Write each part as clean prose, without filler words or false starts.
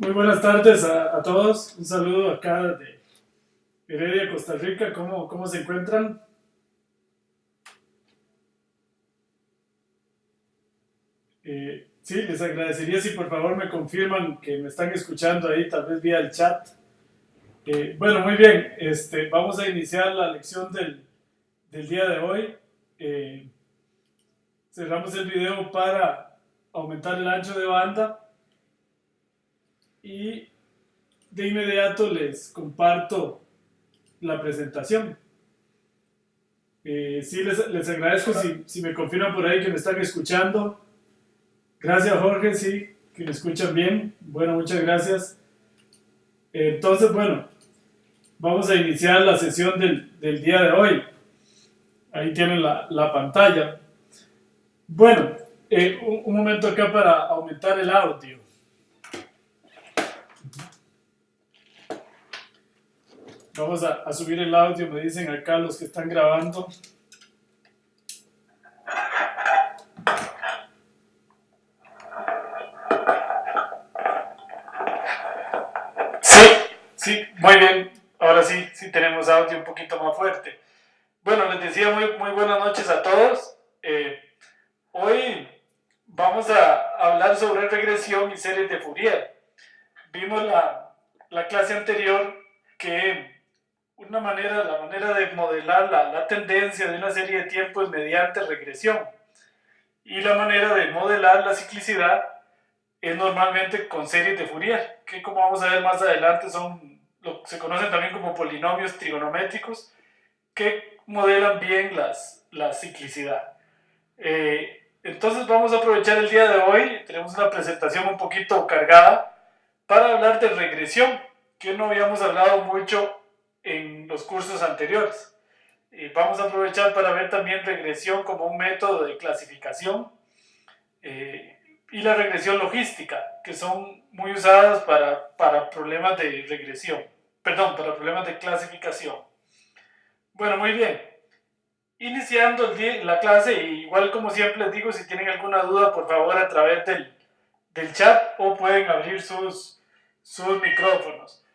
Muy buenas tardes a todos. Un saludo acá de Heredia, Costa Rica. ¿Cómo se encuentran? Sí, les agradecería si por favor me confirman que me están escuchando ahí, tal vez vía el chat. Bueno, muy bien. Vamos a iniciar la lección del día de hoy. Eh, Cerramos el video para aumentar el ancho de banda y de inmediato les comparto la presentación. Sí, les agradezco si me confirman por ahí que me están escuchando. Gracias, Jorge, sí, que me escuchan bien. Bueno, muchas gracias. Entonces, bueno, vamos a iniciar la sesión del día de hoy. Ahí tienen la pantalla. Bueno, un momento acá para aumentar el audio. Vamos a subir el audio, me dicen acá los que están grabando. Sí, sí, muy bien. Ahora sí, sí tenemos audio un poquito más fuerte. Bueno, les decía muy buenas noches a todos. Hoy vamos a hablar sobre regresión y series de Fourier. Vimos la clase anterior que la manera de modelar la tendencia de una serie de tiempo es mediante regresión. Y la manera de modelar la ciclicidad es normalmente con series de Fourier, que como vamos a ver más adelante se conocen también como polinomios trigonométricos que modelan bien la ciclicidad. Entonces vamos a aprovechar el día de hoy, tenemos una presentación un poquito cargada para hablar de regresión, que no habíamos hablado mucho en los cursos anteriores. Vamos a aprovechar para ver también regresión como un método de clasificación y la regresión logística, que son muy usadas para problemas de regresión, perdón, para problemas de clasificación. Bueno, muy bien. Iniciando la clase, igual como siempre les digo, si tienen alguna duda, por favor a través del chat o pueden abrir sus micrófonos.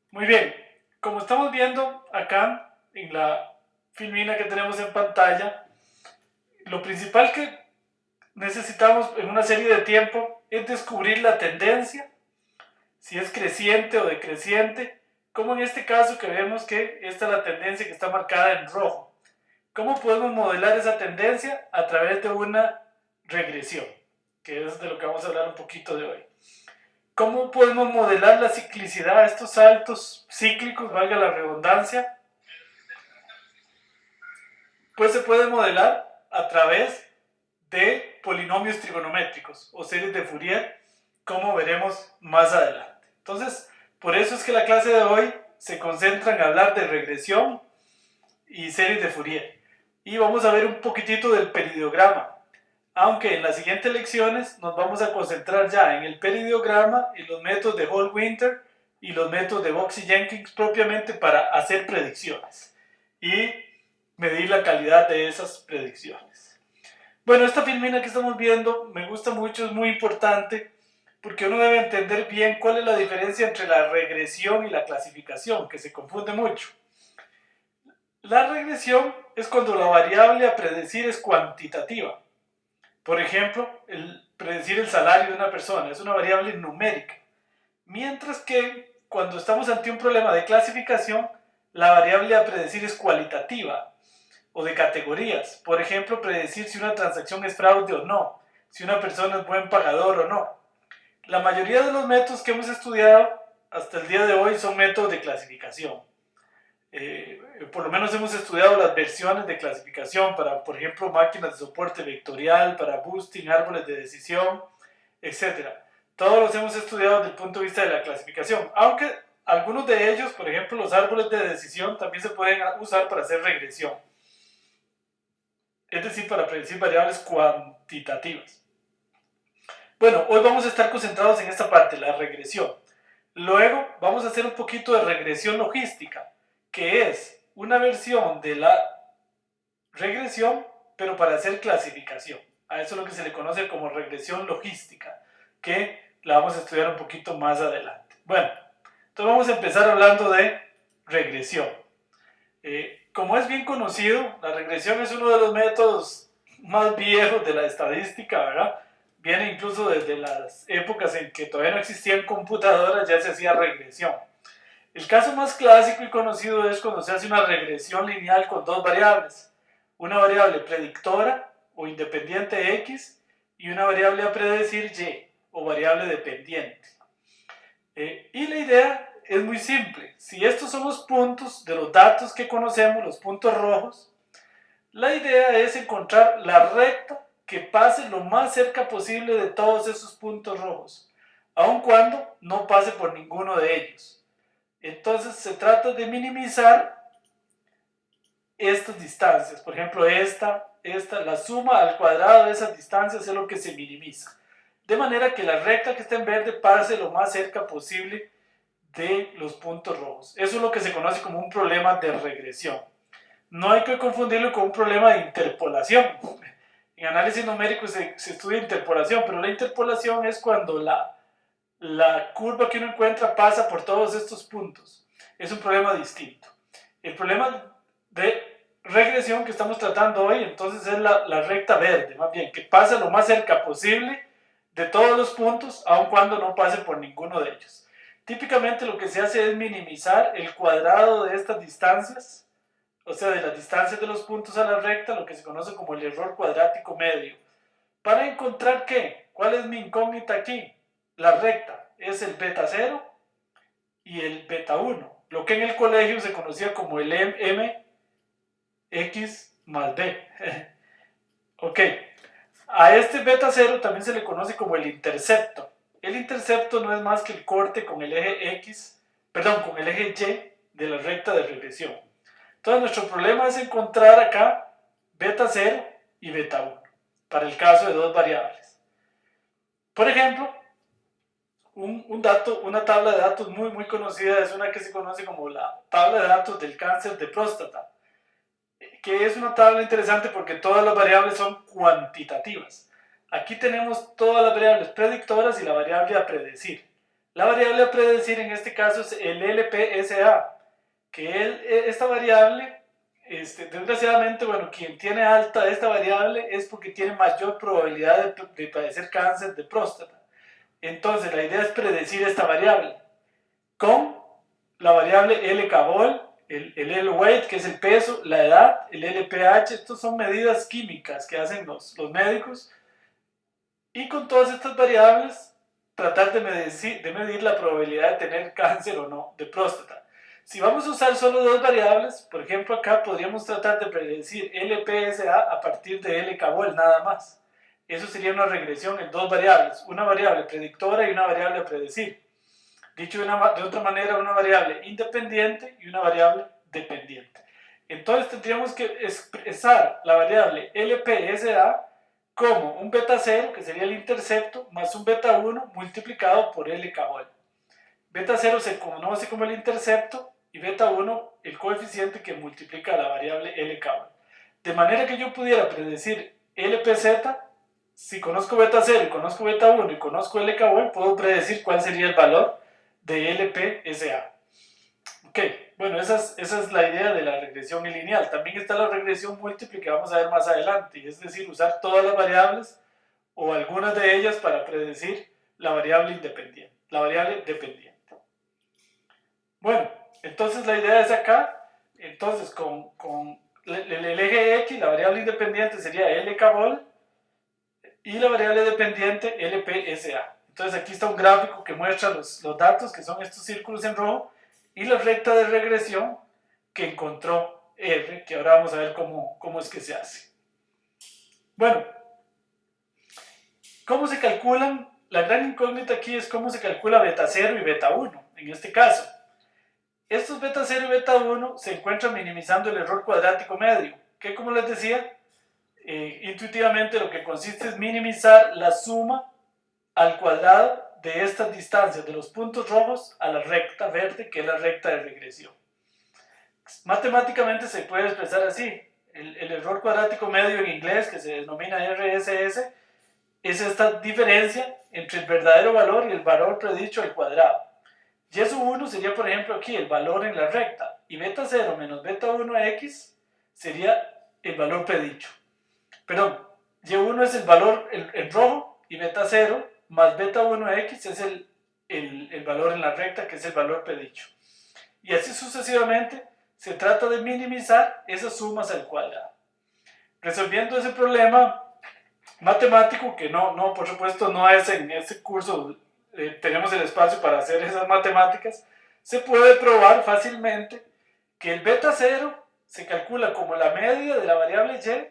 Muy bien, como estamos viendo acá en la filmina que tenemos en pantalla, lo principal que necesitamos en una serie de tiempo es descubrir la tendencia, si es creciente o decreciente, como en este caso que vemos que esta es la tendencia que está marcada en rojo. ¿Cómo podemos modelar esa tendencia? A través de una regresión, que es de lo que vamos a hablar un poquito de hoy. ¿Cómo podemos modelar la ciclicidad, estos saltos cíclicos, valga la redundancia? Pues se puede modelar a través de polinomios trigonométricos o series de Fourier, como veremos más adelante. Entonces, por eso es que la clase de hoy se concentra en hablar de regresión y series de Fourier. Y vamos a ver un poquitito del peridiograma, aunque en las siguientes lecciones nos vamos a concentrar ya en el peridiograma y los métodos de Hall-Winter y los métodos de Box-Jenkins propiamente para hacer predicciones y medir la calidad de esas predicciones. Bueno, esta filmina que estamos viendo me gusta mucho, es muy importante porque uno debe entender bien cuál es la diferencia entre la regresión y la clasificación, que se confunde mucho. La regresión es cuando la variable a predecir es cuantitativa. Por ejemplo, predecir el salario de una persona es una variable numérica. Mientras que cuando estamos ante un problema de clasificación, la variable a predecir es cualitativa o de categorías. Por ejemplo, predecir si una transacción es fraude o no, si una persona es buen pagador o no. La mayoría de los métodos que hemos estudiado hasta el día de hoy son métodos de clasificación. Por lo menos hemos estudiado las versiones de clasificación para, por ejemplo, máquinas de soporte vectorial, para boosting, árboles de decisión, etc. Todos los hemos estudiado desde el punto de vista de la clasificación, aunque algunos de ellos, por ejemplo, los árboles de decisión, también se pueden usar para hacer regresión, es decir, para predecir variables cuantitativas. Bueno, hoy vamos a estar concentrados en esta parte, la regresión. Luego vamos a hacer un poquito de regresión logística, que es una versión de la regresión, pero para hacer clasificación. A eso es lo que se le conoce como regresión logística, que la vamos a estudiar un poquito más adelante. Bueno, entonces vamos a empezar hablando de regresión. Como es bien conocido, la regresión es uno de los métodos más viejos de la estadística, ¿verdad? Viene incluso desde las épocas en que todavía no existían computadoras, ya se hacía regresión. El caso más clásico y conocido es cuando se hace una regresión lineal con dos variables. Una variable predictora o independiente X y una variable a predecir Y o variable dependiente. Y la idea es muy simple. Si estos son los puntos de los datos que conocemos, los puntos rojos, la idea es encontrar la recta que pase lo más cerca posible de todos esos puntos rojos, aun cuando no pase por ninguno de ellos. Entonces se trata de minimizar estas distancias. Por ejemplo, la suma al cuadrado de esas distancias es lo que se minimiza. De manera que la recta que está en verde pase lo más cerca posible de los puntos rojos. Eso es lo que se conoce como un problema de regresión. No hay que confundirlo con un problema de interpolación. En análisis numérico se estudia interpolación, pero la interpolación es cuando la curva que uno encuentra pasa por todos estos puntos. Es un problema distinto. El problema de regresión que estamos tratando hoy, entonces, es la recta verde, más bien, que pasa lo más cerca posible de todos los puntos, aun cuando no pase por ninguno de ellos. Típicamente lo que se hace es minimizar el cuadrado de estas distancias, o sea, de las distancias de los puntos a la recta, lo que se conoce como el error cuadrático medio. Para encontrar ¿qué? ¿Cuál es mi incógnita aquí? La recta es el beta 0 y el beta 1, lo que en el colegio se conocía como el mx más b. Ok, a este beta 0 también se le conoce como el intercepto. El intercepto no es más que el corte con el eje X, perdón, con el eje Y de la recta de regresión. Entonces nuestro problema es encontrar acá beta 0 y beta 1 para el caso de dos variables. Por ejemplo, una tabla de datos muy conocida es una que se conoce como la tabla de datos del cáncer de próstata, que es una tabla interesante porque todas las variables son cuantitativas. Aquí tenemos todas las variables predictoras y la variable a predecir. La variable a predecir en este caso es el LPSA, que esta variable, desgraciadamente, bueno, quien tiene alta esta variable es porque tiene mayor probabilidad de padecer cáncer de próstata. Entonces la idea es predecir esta variable con la variable L-Cabol, el L-Weight, que es el peso, la edad, el LPH. Estos son medidas químicas que hacen los médicos, y con todas estas variables tratar de medir la probabilidad de tener cáncer o no de próstata. Si vamos a usar solo dos variables, por ejemplo acá podríamos tratar de predecir LPSA a partir de L-Cabol nada más. Eso sería una regresión en dos variables, una variable predictora y una variable a predecir. Dicho de otra manera, una variable independiente y una variable dependiente. Entonces tendríamos que expresar la variable LPSA como un beta 0, que sería el intercepto, más un beta 1 multiplicado por L-Cabol. Beta 0 se conoce como el intercepto y beta 1 el coeficiente que multiplica la variable L-Cabol. De manera que yo pudiera predecir LPZ, si conozco beta 0 y conozco beta 1 y conozco L-Cabol, puedo predecir cuál sería el valor de LPSA. Ok, bueno, esa es la idea de la regresión lineal. También está la regresión múltiple que vamos a ver más adelante, es decir, usar todas las variables o algunas de ellas para predecir la variable independiente, la variable dependiente. Bueno, entonces la idea es acá, entonces con el eje X, la variable independiente sería L-Cabol y la variable dependiente LPSA. Entonces aquí está un gráfico que muestra los datos, que son estos círculos en rojo, y la recta de regresión que encontró R, que ahora vamos a ver cómo es que se hace. Bueno, ¿cómo se calculan? La gran incógnita aquí es cómo se calcula beta 0 y beta 1, en este caso. Estos beta 0 y beta 1 se encuentran minimizando el error cuadrático medio, que como les decía, intuitivamente lo que consiste es minimizar la suma al cuadrado de estas distancias de los puntos rojos a la recta verde, que es la recta de regresión. Matemáticamente se puede expresar así: el error cuadrático medio en inglés, que se denomina RSS, es esta diferencia entre el verdadero valor y el valor predicho al cuadrado. Y sub 1 sería, por ejemplo, aquí el valor en la recta, y beta 0 menos beta 1x sería el valor predicho. Perdón, y1 es el valor en rojo, y beta 0 más beta 1x es el valor en la recta, que es el valor predicho. Y así sucesivamente, se trata de minimizar esas sumas al cuadrado. Resolviendo ese problema matemático, que por supuesto no es en este curso, tenemos el espacio para hacer esas matemáticas, se puede probar fácilmente que el beta 0 se calcula como la media de la variable y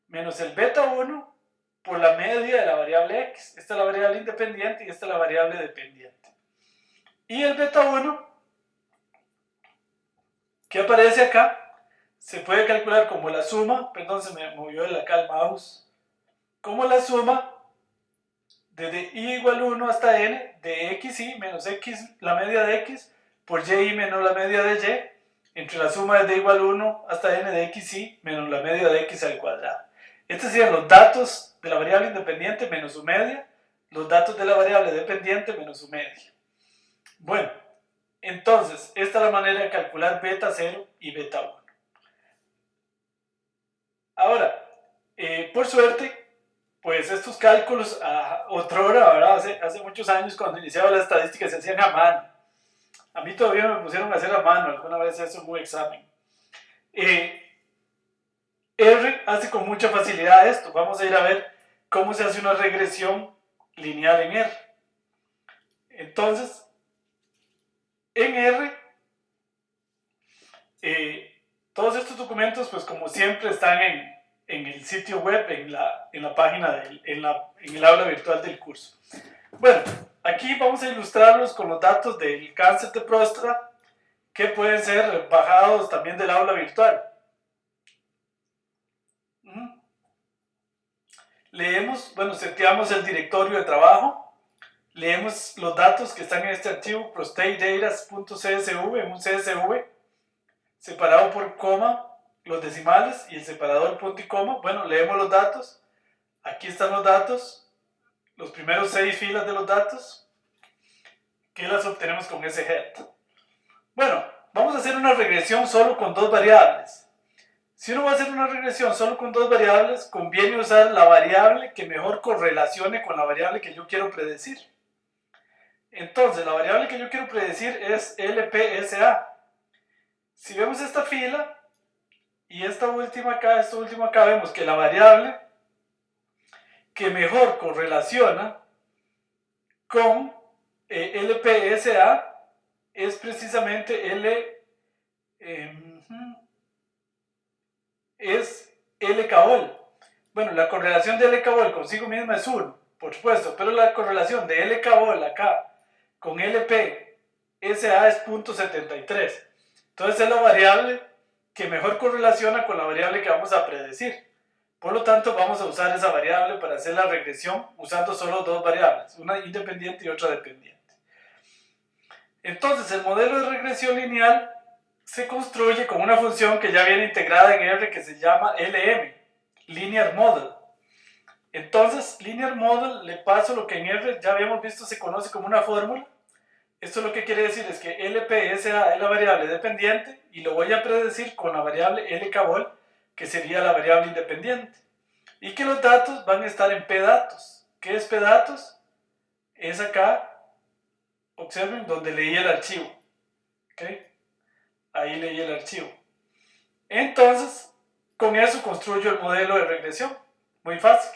menos el beta 1 por la media de la variable x. Esta es la variable independiente y esta es la variable dependiente. Y el beta 1, que aparece acá, se puede calcular como la suma, perdón, se me movió acá el mouse, como la suma desde i igual 1 hasta n de xi menos x, la media de x, por y menos la media de y, entre la suma desde igual 1 hasta n de xi menos la media de x al cuadrado. Estos serían los datos de la variable independiente menos su media, los datos de la variable dependiente menos su media. Bueno, entonces, esta es la manera de calcular beta 0 y beta 1. Ahora, por suerte, pues estos cálculos otrora, ¿verdad? Hace muchos años, cuando iniciaba la estadística, se hacían a mano. A mí todavía me pusieron a hacer a mano alguna vez eso en un examen. R hace con mucha facilidad esto. Vamos a ir a ver cómo se hace una regresión lineal en R. Entonces, en R, todos estos documentos, pues como siempre, están en el sitio web, en la página, en el aula virtual del curso. Bueno, aquí vamos a ilustrarlos con los datos del cáncer de próstata, que pueden ser bajados también del aula virtual. Leemos, seteamos el directorio de trabajo, leemos los datos que están en este archivo, prostatedata.csv, en un CSV, separado por coma, los decimales y el separador punto y coma. Bueno, leemos los datos, aquí están los datos, los primeros 6 filas de los datos, que las obtenemos con ese head. Bueno, vamos a hacer una regresión solo con 2 variables. Si uno va a hacer una regresión solo con 2 variables, conviene usar la variable que mejor correlacione con la variable que yo quiero predecir. Entonces, la variable que yo quiero predecir es LPSA. Si vemos esta fila y esta última acá, vemos que la variable que mejor correlaciona con LPSA es precisamente es LKVol. Bueno, la correlación de LKVol consigo misma es 1, por supuesto, pero la correlación de LKVol acá con LPSA es 0.73. Entonces es la variable que mejor correlaciona con la variable que vamos a predecir. Por lo tanto, vamos a usar esa variable para hacer la regresión usando solo 2 variables, una independiente y otra dependiente. Entonces, el modelo de regresión lineal se construye con una función que ya viene integrada en R que se llama LM, Linear Model. Entonces, Linear Model le paso lo que en R ya habíamos visto se conoce como una fórmula. Esto lo que quiere decir es que LPSA es la variable dependiente y lo voy a predecir con la variable LKVol, que sería la variable independiente. Y que los datos van a estar en pdatos. ¿Qué es pdatos? Es acá, observen, donde leí el archivo. ¿Okay? Ahí leí el archivo. Entonces, con eso construyo el modelo de regresión. Muy fácil.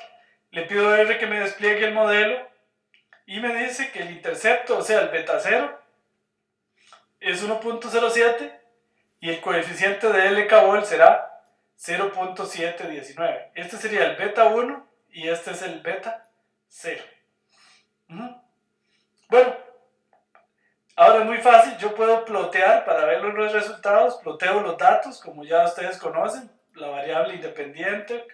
Le pido a R que me despliegue el modelo y me dice que el intercepto, o sea, el beta 0, es 1.07 y el coeficiente de LKVol será 0.719. Este sería el beta 1 y este es el beta 0. Bueno, ahora es muy fácil, yo puedo plotear para ver los resultados, ploteo los datos como ya ustedes conocen, la variable independiente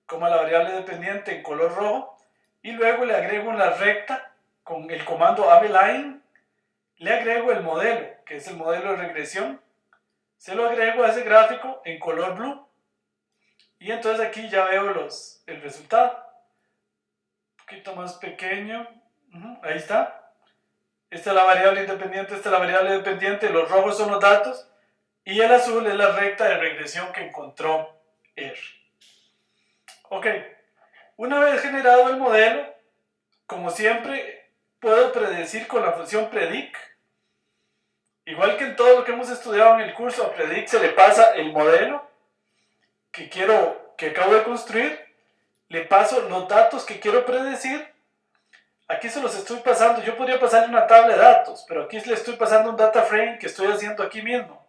como la variable dependiente en color rojo, y luego le agrego en la recta con el comando abline, le agrego el modelo, que es el modelo de regresión, se lo agrego a ese gráfico en color blue, y entonces aquí ya veo el resultado, un poquito más pequeño, ahí está. esta es la variable independiente, esta es la variable dependiente, los rojos son los datos y el azul es la recta de regresión que encontró R. Ok, una vez generado el modelo, como siempre, puedo predecir con la función predict. Igual que en todo lo que hemos estudiado en el curso, a predict se le pasa el modelo que acabo de construir, le paso los datos que quiero predecir. Aquí se los estoy pasando, yo podría pasarle una tabla de datos, pero aquí le estoy pasando un data frame que estoy haciendo aquí mismo.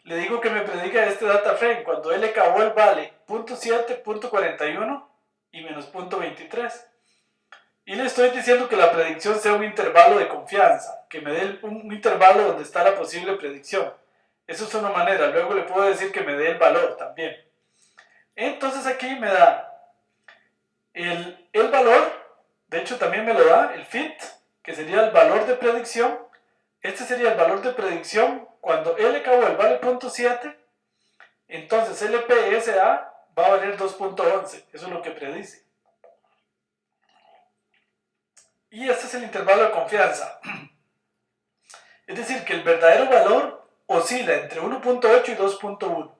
Le digo que me prediga este data frame cuando LK vale 0.7, 0.41 y menos 0.23. Y le estoy diciendo que la predicción sea un intervalo de confianza, que me dé un intervalo donde está la posible predicción. Eso es una manera, luego le puedo decir que me dé el valor también. Entonces aquí me da el valor, de hecho también me lo da el fit, que sería el valor de predicción. Este sería el valor de predicción cuando LK vale 0.7, entonces LPSA va a valer 2.11, eso es lo que predice. Y este es el intervalo de confianza. Es decir, que el verdadero valor oscila entre 1.8 y 2.1.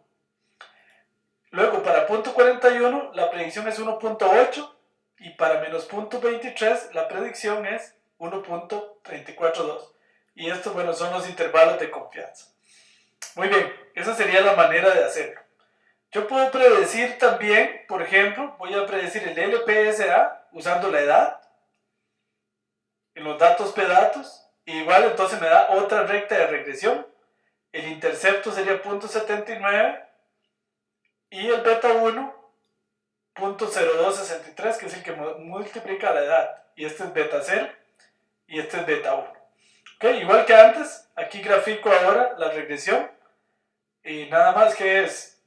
Luego, para 0.41 la predicción es 1.8 y para menos 0.23 la predicción es 1.342. Y estos, bueno, son los intervalos de confianza. Muy bien, esa sería la manera de hacerlo. Yo puedo predecir también, por ejemplo, voy a predecir el LPSA usando la edad en los datos P-datos. Igual entonces me da otra recta de regresión. El intercepto sería 0.79 y el beta 1 0.0263, que es el que multiplica la edad. Y este es beta 0 y este es beta 1. Okay, igual que antes, aquí grafico ahora la regresión. Y nada más que es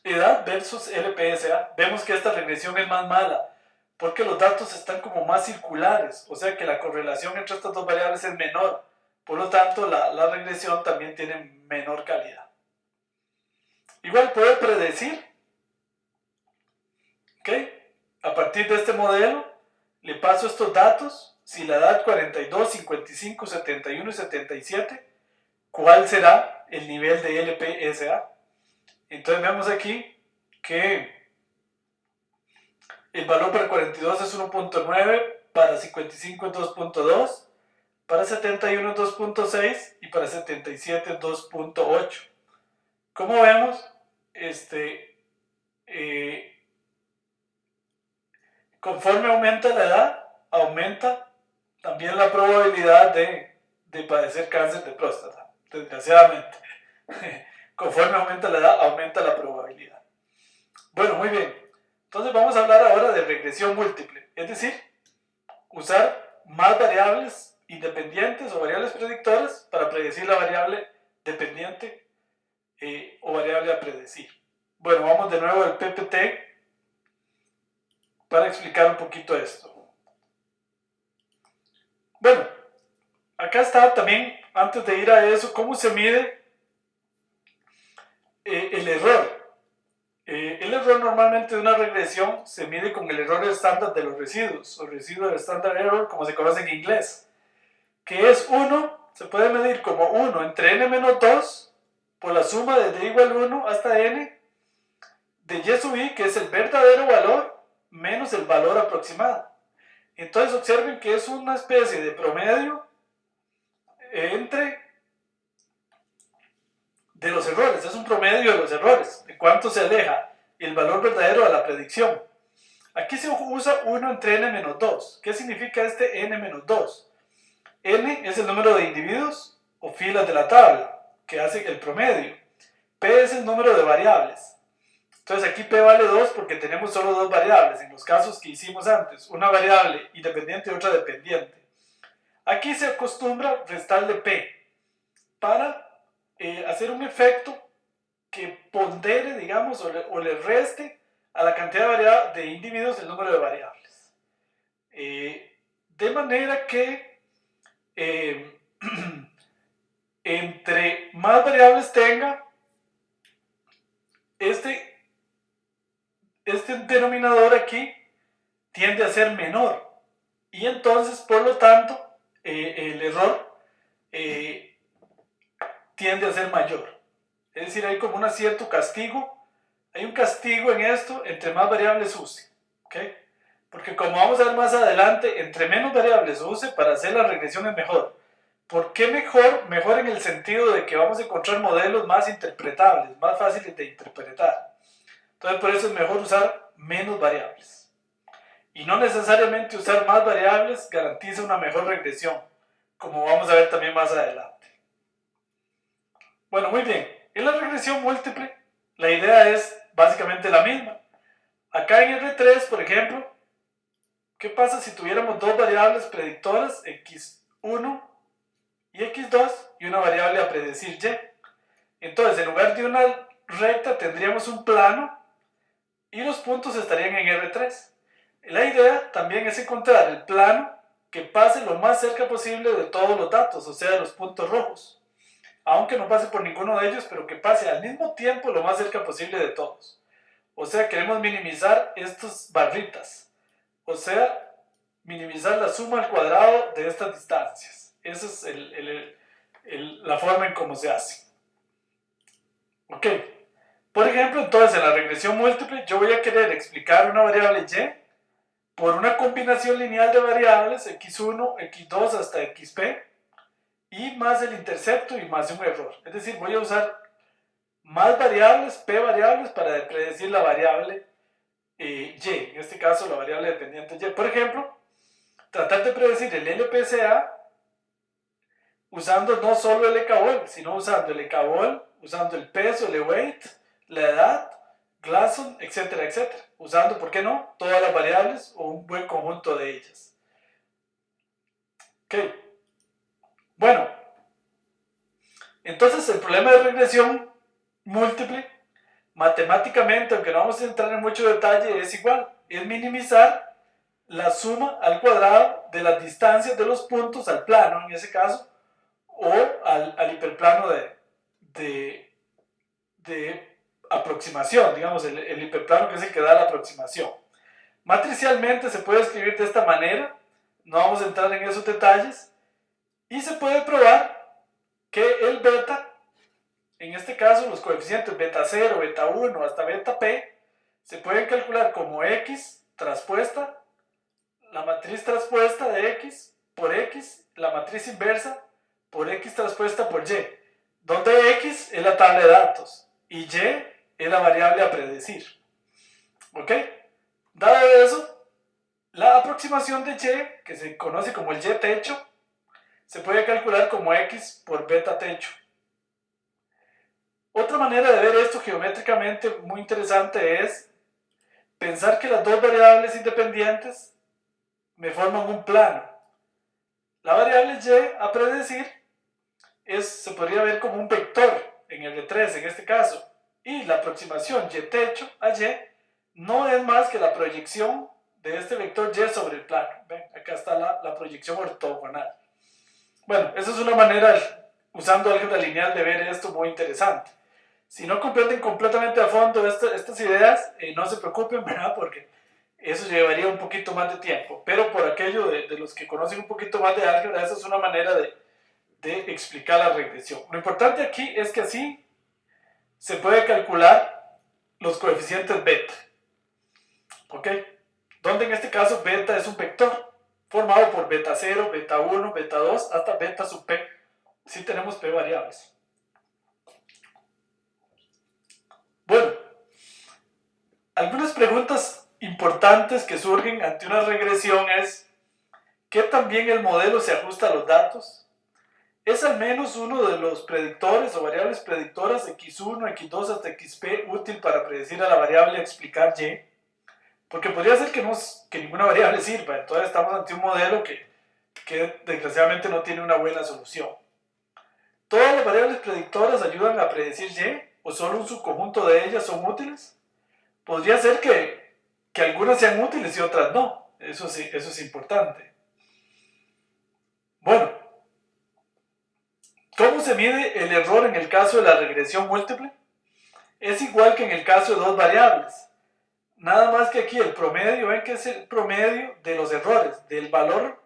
edad versus LPSA. Vemos que esta regresión es más mala porque los datos están como más circulares, o sea que la correlación entre estas dos variables es menor. Por lo tanto, la regresión también tiene menor calidad. Igual puedo predecir, ¿ok? A partir de este modelo, le paso estos datos, si la edad 42, 55, 71 y 77, ¿cuál será el nivel de LPSA? Entonces vemos aquí que el valor para 42 es 1.9, para 55 es 2.2, para 71 es 2.6 y para 77 es 2.8. Como vemos, conforme aumenta la edad, aumenta también la probabilidad de padecer cáncer de próstata, desgraciadamente. Conforme aumenta la edad, aumenta la probabilidad. Bueno, muy bien. Entonces vamos a hablar ahora de regresión múltiple, es decir, usar más variables independientes o variables predictoras para predecir la variable dependiente o variable a predecir. Bueno, vamos de nuevo al PPT para explicar un poquito esto. Bueno, acá está también, antes de ir a eso, cómo se mide el error. El error normalmente de una regresión se mide con el error estándar de los residuos, o residual standard error, como se conoce en inglés, que es 1, se puede medir como 1 entre n menos 2, por la suma desde igual 1 hasta n, de y sub i, que es el verdadero valor, menos el valor aproximado. Entonces observen que es una especie de promedio de los errores, es un promedio de los errores, de cuánto se aleja el valor verdadero a la predicción. Aquí se usa 1 entre n menos 2. ¿Qué significa este n menos 2? N es el número de individuos o filas de la tabla que hace el promedio. P es el número de variables. Entonces aquí P vale 2 porque tenemos solo dos variables, en los casos que hicimos antes, una variable independiente y otra dependiente. Aquí se acostumbra restarle P para hacer un efecto que pondere, digamos, o le reste a la cantidad de individuos el número de variables. De manera que entre más variables tenga, este denominador aquí tiende a ser menor. Y entonces, por lo tanto, el error tiende a ser mayor. Es decir, hay como un cierto castigo. Hay un castigo en esto entre más variables use. ¿Okay? Porque como vamos a ver más adelante, entre menos variables use, para hacer la regresión es mejor. ¿Por qué mejor? Mejor en el sentido de que vamos a encontrar modelos más interpretables, más fáciles de interpretar. Entonces por eso es mejor usar menos variables. Y no necesariamente usar más variables garantiza una mejor regresión, como vamos a ver también más adelante. Bueno, muy bien. En la regresión múltiple, la idea es básicamente la misma. Acá en R3, por ejemplo, ¿qué pasa si tuviéramos dos variables predictoras, x1 y x2, y una variable a predecir y? Entonces, en lugar de una recta, tendríamos un plano y los puntos estarían en R3. La idea también es encontrar el plano que pase lo más cerca posible de todos los datos, o sea, de los puntos rojos. Aunque no pase por ninguno de ellos, pero que pase al mismo tiempo lo más cerca posible de todos. O sea, queremos minimizar estas barritas. O sea, minimizar la suma al cuadrado de estas distancias. Esa es la forma en cómo se hace. Ok. Por ejemplo, entonces en la regresión múltiple yo voy a querer explicar una variable y por una combinación lineal de variables x1, x2 hasta xp y más el intercepto y más un error. Es decir, voy a usar más variables, p variables, para predecir la variable y, en este caso la variable dependiente y. Por ejemplo, tratar de predecir el LPCA usando no solo el ECABOL, sino usando el ECABOL, usando el peso, el weight, la edad, Glasson, etcétera, etcétera. Usando, ¿por qué no?, todas las variables o un buen conjunto de ellas. Ok. Bueno, entonces el problema de regresión múltiple, matemáticamente, aunque no vamos a entrar en mucho detalle, es igual. Es minimizar la suma al cuadrado de las distancias de los puntos al plano, en ese caso, o al hiperplano de aproximación, digamos, el hiperplano que es el que da la aproximación. Matricialmente se puede escribir de esta manera, no vamos a entrar en esos detalles, y se puede probar que el beta, en este caso los coeficientes beta 0, beta 1 hasta beta p, se pueden calcular como x traspuesta, la matriz traspuesta de x por x, la matriz inversa por x traspuesta por y, donde x es la tabla de datos y y es la variable a predecir. ¿Ok? Dado eso, la aproximación de y, que se conoce como el y techo, se puede calcular como x por beta techo. Otra manera de ver esto geométricamente muy interesante es pensar que las dos variables independientes me forman un plano. La variable y a predecir se podría ver como un vector en R3 en este caso, y la aproximación y techo a y no es más que la proyección de este vector y sobre el plano. ¿Ven? Acá está la proyección ortogonal. Bueno, esa es una manera, usando álgebra lineal, de ver esto muy interesante. Si no comprenden completamente a fondo estas ideas, no se preocupen, ¿verdad? Porque eso llevaría un poquito más de tiempo. Pero por aquello de los que conocen un poquito más de álgebra, esa es una manera de explicar la regresión. Lo importante aquí es que así se puede calcular los coeficientes beta. ¿Ok? Donde en este caso beta es un vector formado por beta 0, beta 1, beta 2 hasta beta sub p. Si tenemos p variables. Bueno, algunas preguntas importantes que surgen ante una regresión es: ¿qué tan bien el modelo se ajusta a los datos? ¿Es al menos uno de los predictores o variables predictoras x1, x2 hasta xp útil para predecir a la variable a explicar y? Porque podría ser que ninguna variable sirva, entonces estamos ante un modelo que desgraciadamente no tiene una buena solución. ¿Todas las variables predictoras ayudan a predecir y o solo un subconjunto de ellas son útiles? Podría ser que algunas sean útiles y otras no, eso es importante. Bueno, ¿cómo se mide el error en el caso de la regresión múltiple? Es igual que en el caso de dos variables. Nada más que aquí el promedio, ven que es el promedio de los errores, del valor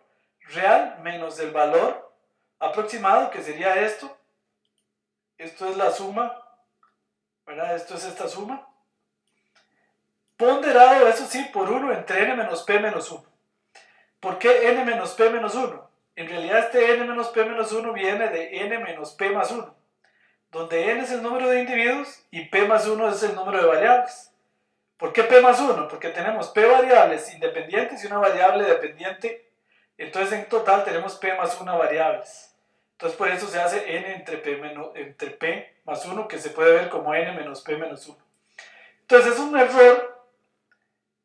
real menos el valor aproximado, que sería esto. Esto es la suma, ¿verdad? Esto es esta suma. Ponderado, eso sí, por 1 entre n menos p menos 1. ¿Por qué n menos p menos 1? En realidad este n menos p menos 1 viene de n menos p más 1, donde n es el número de individuos y p más 1 es el número de variables. ¿Por qué p más 1? Porque tenemos p variables independientes y una variable dependiente. Entonces en total tenemos p más 1 variables. Entonces por eso se hace n entre p más 1, que se puede ver como n menos p menos 1. Entonces es un error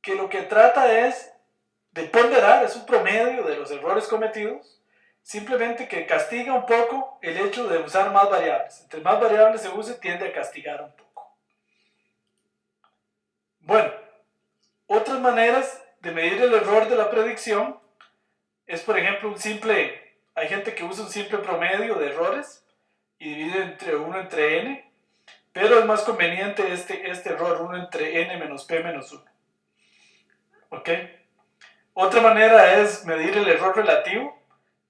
que lo que trata es de ponderar, es un promedio de los errores cometidos, simplemente que castiga un poco el hecho de usar más variables. Entre más variables se use, tiende a castigar un poco. Bueno, otras maneras de medir el error de la predicción es, por ejemplo, hay gente que usa un simple promedio de errores y divide entre 1 entre n, pero es más conveniente este error, 1 entre n menos p menos 1. ¿Ok? Otra manera es medir el error relativo,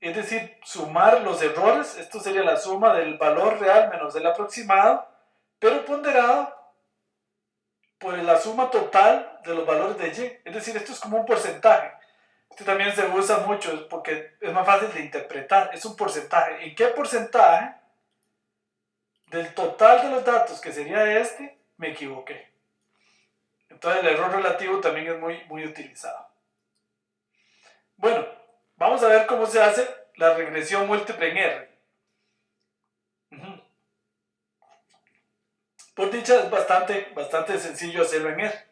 es decir, sumar los errores. Esto sería la suma del valor real menos el aproximado, pero ponderado por la suma total de los valores de y. Es decir, esto es como un porcentaje. Este también se usa mucho porque es más fácil de interpretar. Es un porcentaje. ¿En qué porcentaje del total de los datos, que sería este, me equivoqué? Entonces el error relativo también es muy utilizado. Bueno, vamos a ver cómo se hace la regresión múltiple en R. Por dicha es bastante sencillo hacerlo en R.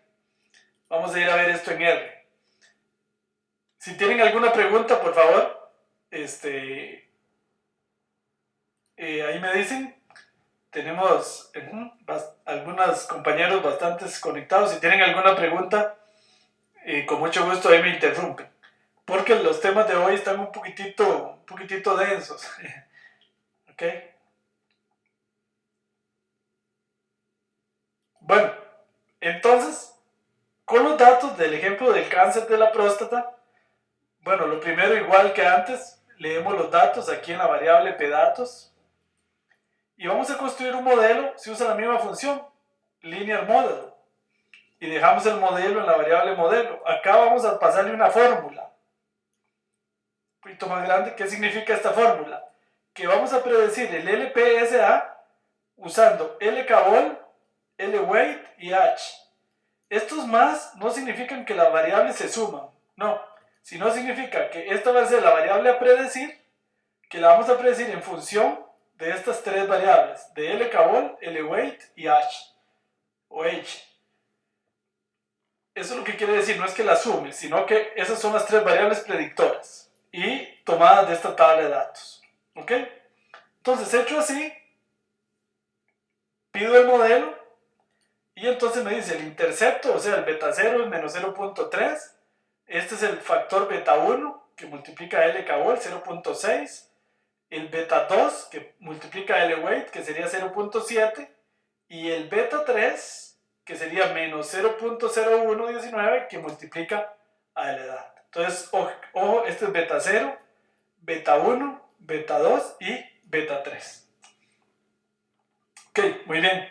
Vamos a ir a ver esto en R. Si tienen alguna pregunta, por favor, ahí me dicen. Tenemos algunos compañeros bastante conectados. Si tienen alguna pregunta, con mucho gusto ahí me interrumpen. Porque los temas de hoy están un poquitito densos. ¿Ok? Bueno, entonces, con los datos del ejemplo del cáncer de la próstata, bueno, lo primero, igual que antes, leemos los datos aquí en la variable pdatos. Y vamos a construir un modelo, se usa la misma función, linear model. Y dejamos el modelo en la variable modelo. Acá vamos a pasarle una fórmula. Un poquito más grande. ¿Qué significa esta fórmula? Que vamos a predecir el LPSA usando LKVol, LWeight y H. Estos más no significan que las variables se suman. No. Sino significa que esta va a ser la variable a predecir, que la vamos a predecir en función de estas tres variables, de LKVol, LWeight y H, o H. Eso lo que quiere decir no es que la sume, sino que esas son las tres variables predictoras y tomadas de esta tabla de datos. ¿Ok? Entonces, hecho así, pido el modelo y entonces me dice el intercepto, o sea, el beta 0 es menos 0.3. Este es el factor beta 1 que multiplica LKVol, 0.6. El beta 2 que multiplica LWeight, que sería 0.7. Y el beta 3, que sería menos 0.0119, que multiplica a la edad. Entonces, ojo, este es beta 0, beta 1, beta 2 y beta 3. Ok, muy bien.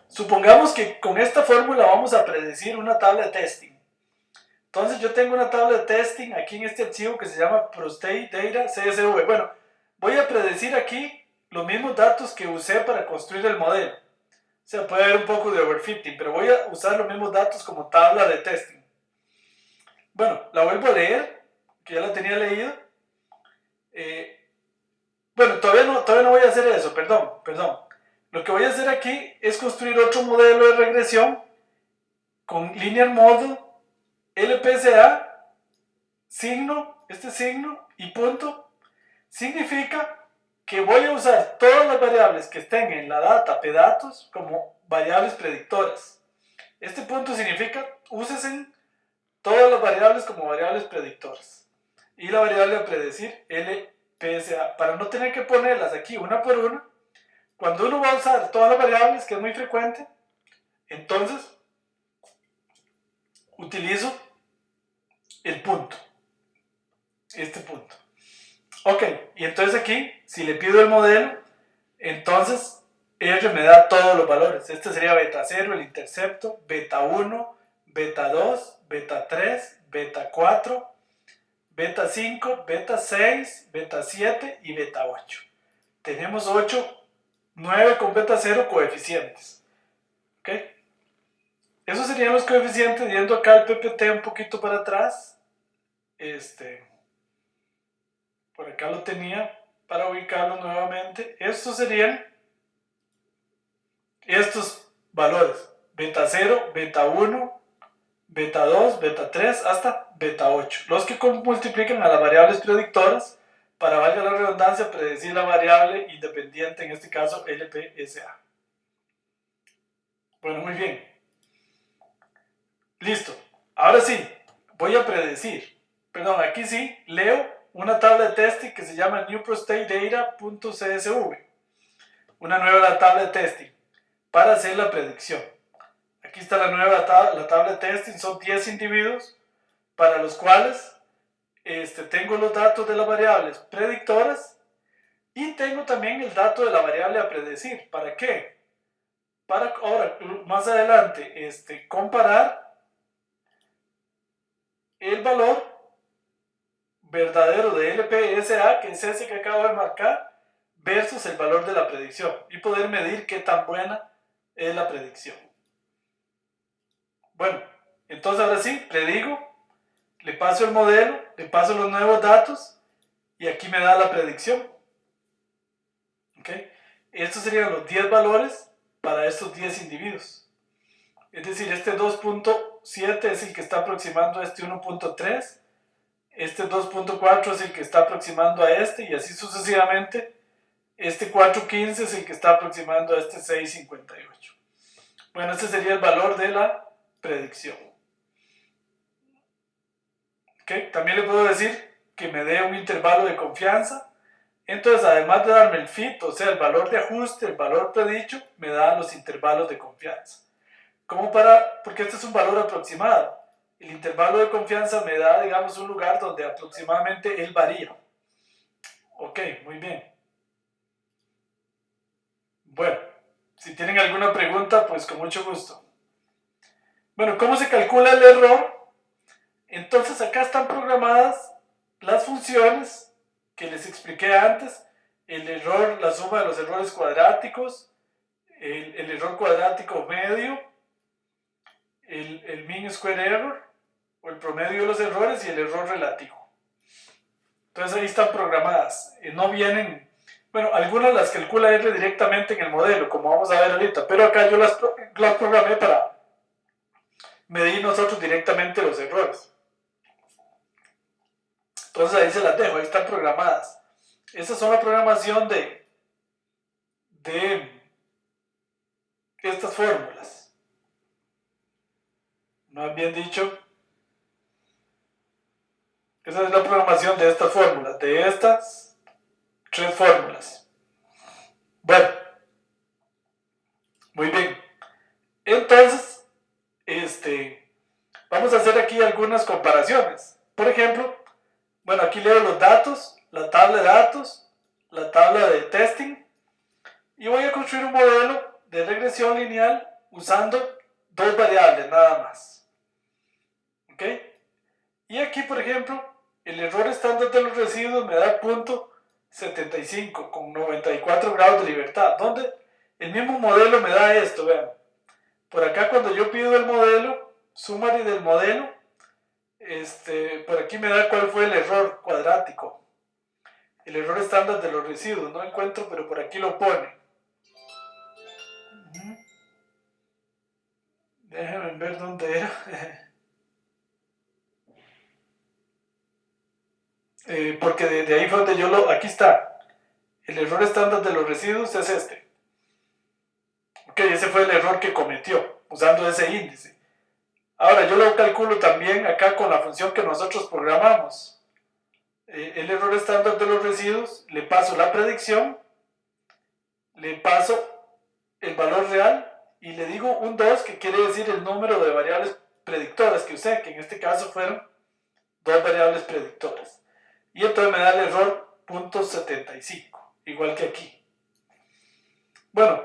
Supongamos que con esta fórmula vamos a predecir una tabla de testing. Entonces yo tengo una tabla de testing aquí en este archivo que se llama prostate data CSV. Bueno, voy a predecir aquí los mismos datos que usé para construir el modelo. O sea, puede haber un poco de overfitting, pero voy a usar los mismos datos como tabla de testing. Bueno, la vuelvo a leer, que ya la tenía leída. Bueno, todavía no voy a hacer eso, perdón. Lo que voy a hacer aquí es construir otro modelo de regresión con linear model, LPSA, este signo y punto. Significa que voy a usar todas las variables que estén en la data pdatos como variables predictoras. Este punto significa úsesen todas las variables como variables predictoras. Y la variable a predecir, LPSA, para no tener que ponerlas aquí una por una. Cuando uno va a usar todas las variables, que es muy frecuente, entonces utilizo el punto. Este punto. Ok, y entonces aquí, si le pido el modelo, entonces R me da todos los valores. Este sería beta 0, el intercepto, beta 1, beta 2, beta 3, beta 4, beta 5, beta 6, beta 7 y beta 8. Tenemos 9 con beta 0 coeficientes. ¿Ok? Esos serían los coeficientes, yendo acá al PPT un poquito para atrás. Por acá lo tenía para ubicarlo nuevamente. Estos serían estos valores. Beta 0, beta 1, beta 2, beta 3 hasta beta 8. Los que multiplican a las variables predictoras para, valga la redundancia, predecir la variable independiente, en este caso LPSA. Bueno, muy bien. Listo. Ahora sí, voy a predecir. Perdón, aquí sí, leo una tabla de testing que se llama newprostatedata.csv. Una nueva tabla de testing para hacer la predicción. Aquí está la nueva la tabla de testing, son 10 individuos para los cuales tengo los datos de las variables predictoras y tengo también el dato de la variable a predecir. ¿Para qué? Para ahora, más adelante, comparar el valor verdadero de LPSA, que es ese que acabo de marcar, versus el valor de la predicción y poder medir qué tan buena es la predicción. Bueno, entonces ahora sí, predigo, le paso el modelo, le paso los nuevos datos y aquí me da la predicción. ¿Ok? Estos serían los 10 valores para estos 10 individuos. Es decir, este 2.7 es el que está aproximando a este 1.3, este 2.4 es el que está aproximando a este y así sucesivamente. Este 4.15 es el que está aproximando a este 6.58. Bueno, este sería el valor de la predicción. ¿Okay? También le puedo decir que me dé un intervalo de confianza. Entonces, además de darme el fit, o sea, el valor de ajuste, el valor predicho, me da los intervalos de confianza. Porque este es un valor aproximado. El intervalo de confianza me da, digamos, un lugar donde aproximadamente él varía. Ok, muy bien. Bueno, si tienen alguna pregunta, pues con mucho gusto. Bueno, ¿cómo se calcula el error? Entonces acá están programadas las funciones que les expliqué antes. El error, la suma de los errores cuadráticos, el error cuadrático medio, el mean square error, o el promedio de los errores, y el error relativo. Entonces ahí están programadas. No vienen, bueno, algunas las calcula R directamente en el modelo, como vamos a ver ahorita, pero acá yo las programé para medir nosotros directamente los errores. Entonces ahí se las dejo, ahí están programadas. Estas son la programación de estas fórmulas. Más bien dicho, esa es la programación de estas fórmulas, de estas 3 fórmulas. Bueno, muy bien. Entonces, vamos a hacer aquí algunas comparaciones. Por ejemplo, bueno, aquí leo los datos, la tabla de datos, la tabla de testing, y voy a construir un modelo de regresión lineal usando 2 variables nada más. ¿Ok? Y aquí, por ejemplo, el error estándar de los residuos me da 0.75 con 94 grados de libertad, donde el mismo modelo me da esto, vean. Por acá cuando yo pido el modelo, summary del modelo, por aquí me da cuál fue el error cuadrático. El error estándar de los residuos, no encuentro, pero por aquí lo pone. Déjenme ver dónde era. Porque de ahí fue donde aquí está. El error estándar de los residuos es este. Ok, ese fue el error que cometió, usando ese índice. Ahora, yo lo calculo también acá con la función que nosotros programamos. El error estándar de los residuos, le paso la predicción, le paso el valor real y le digo un 2, que quiere decir el número de variables predictoras que usé, que en este caso fueron dos variables predictoras. Y entonces me da el error 0.75, igual que aquí. Bueno,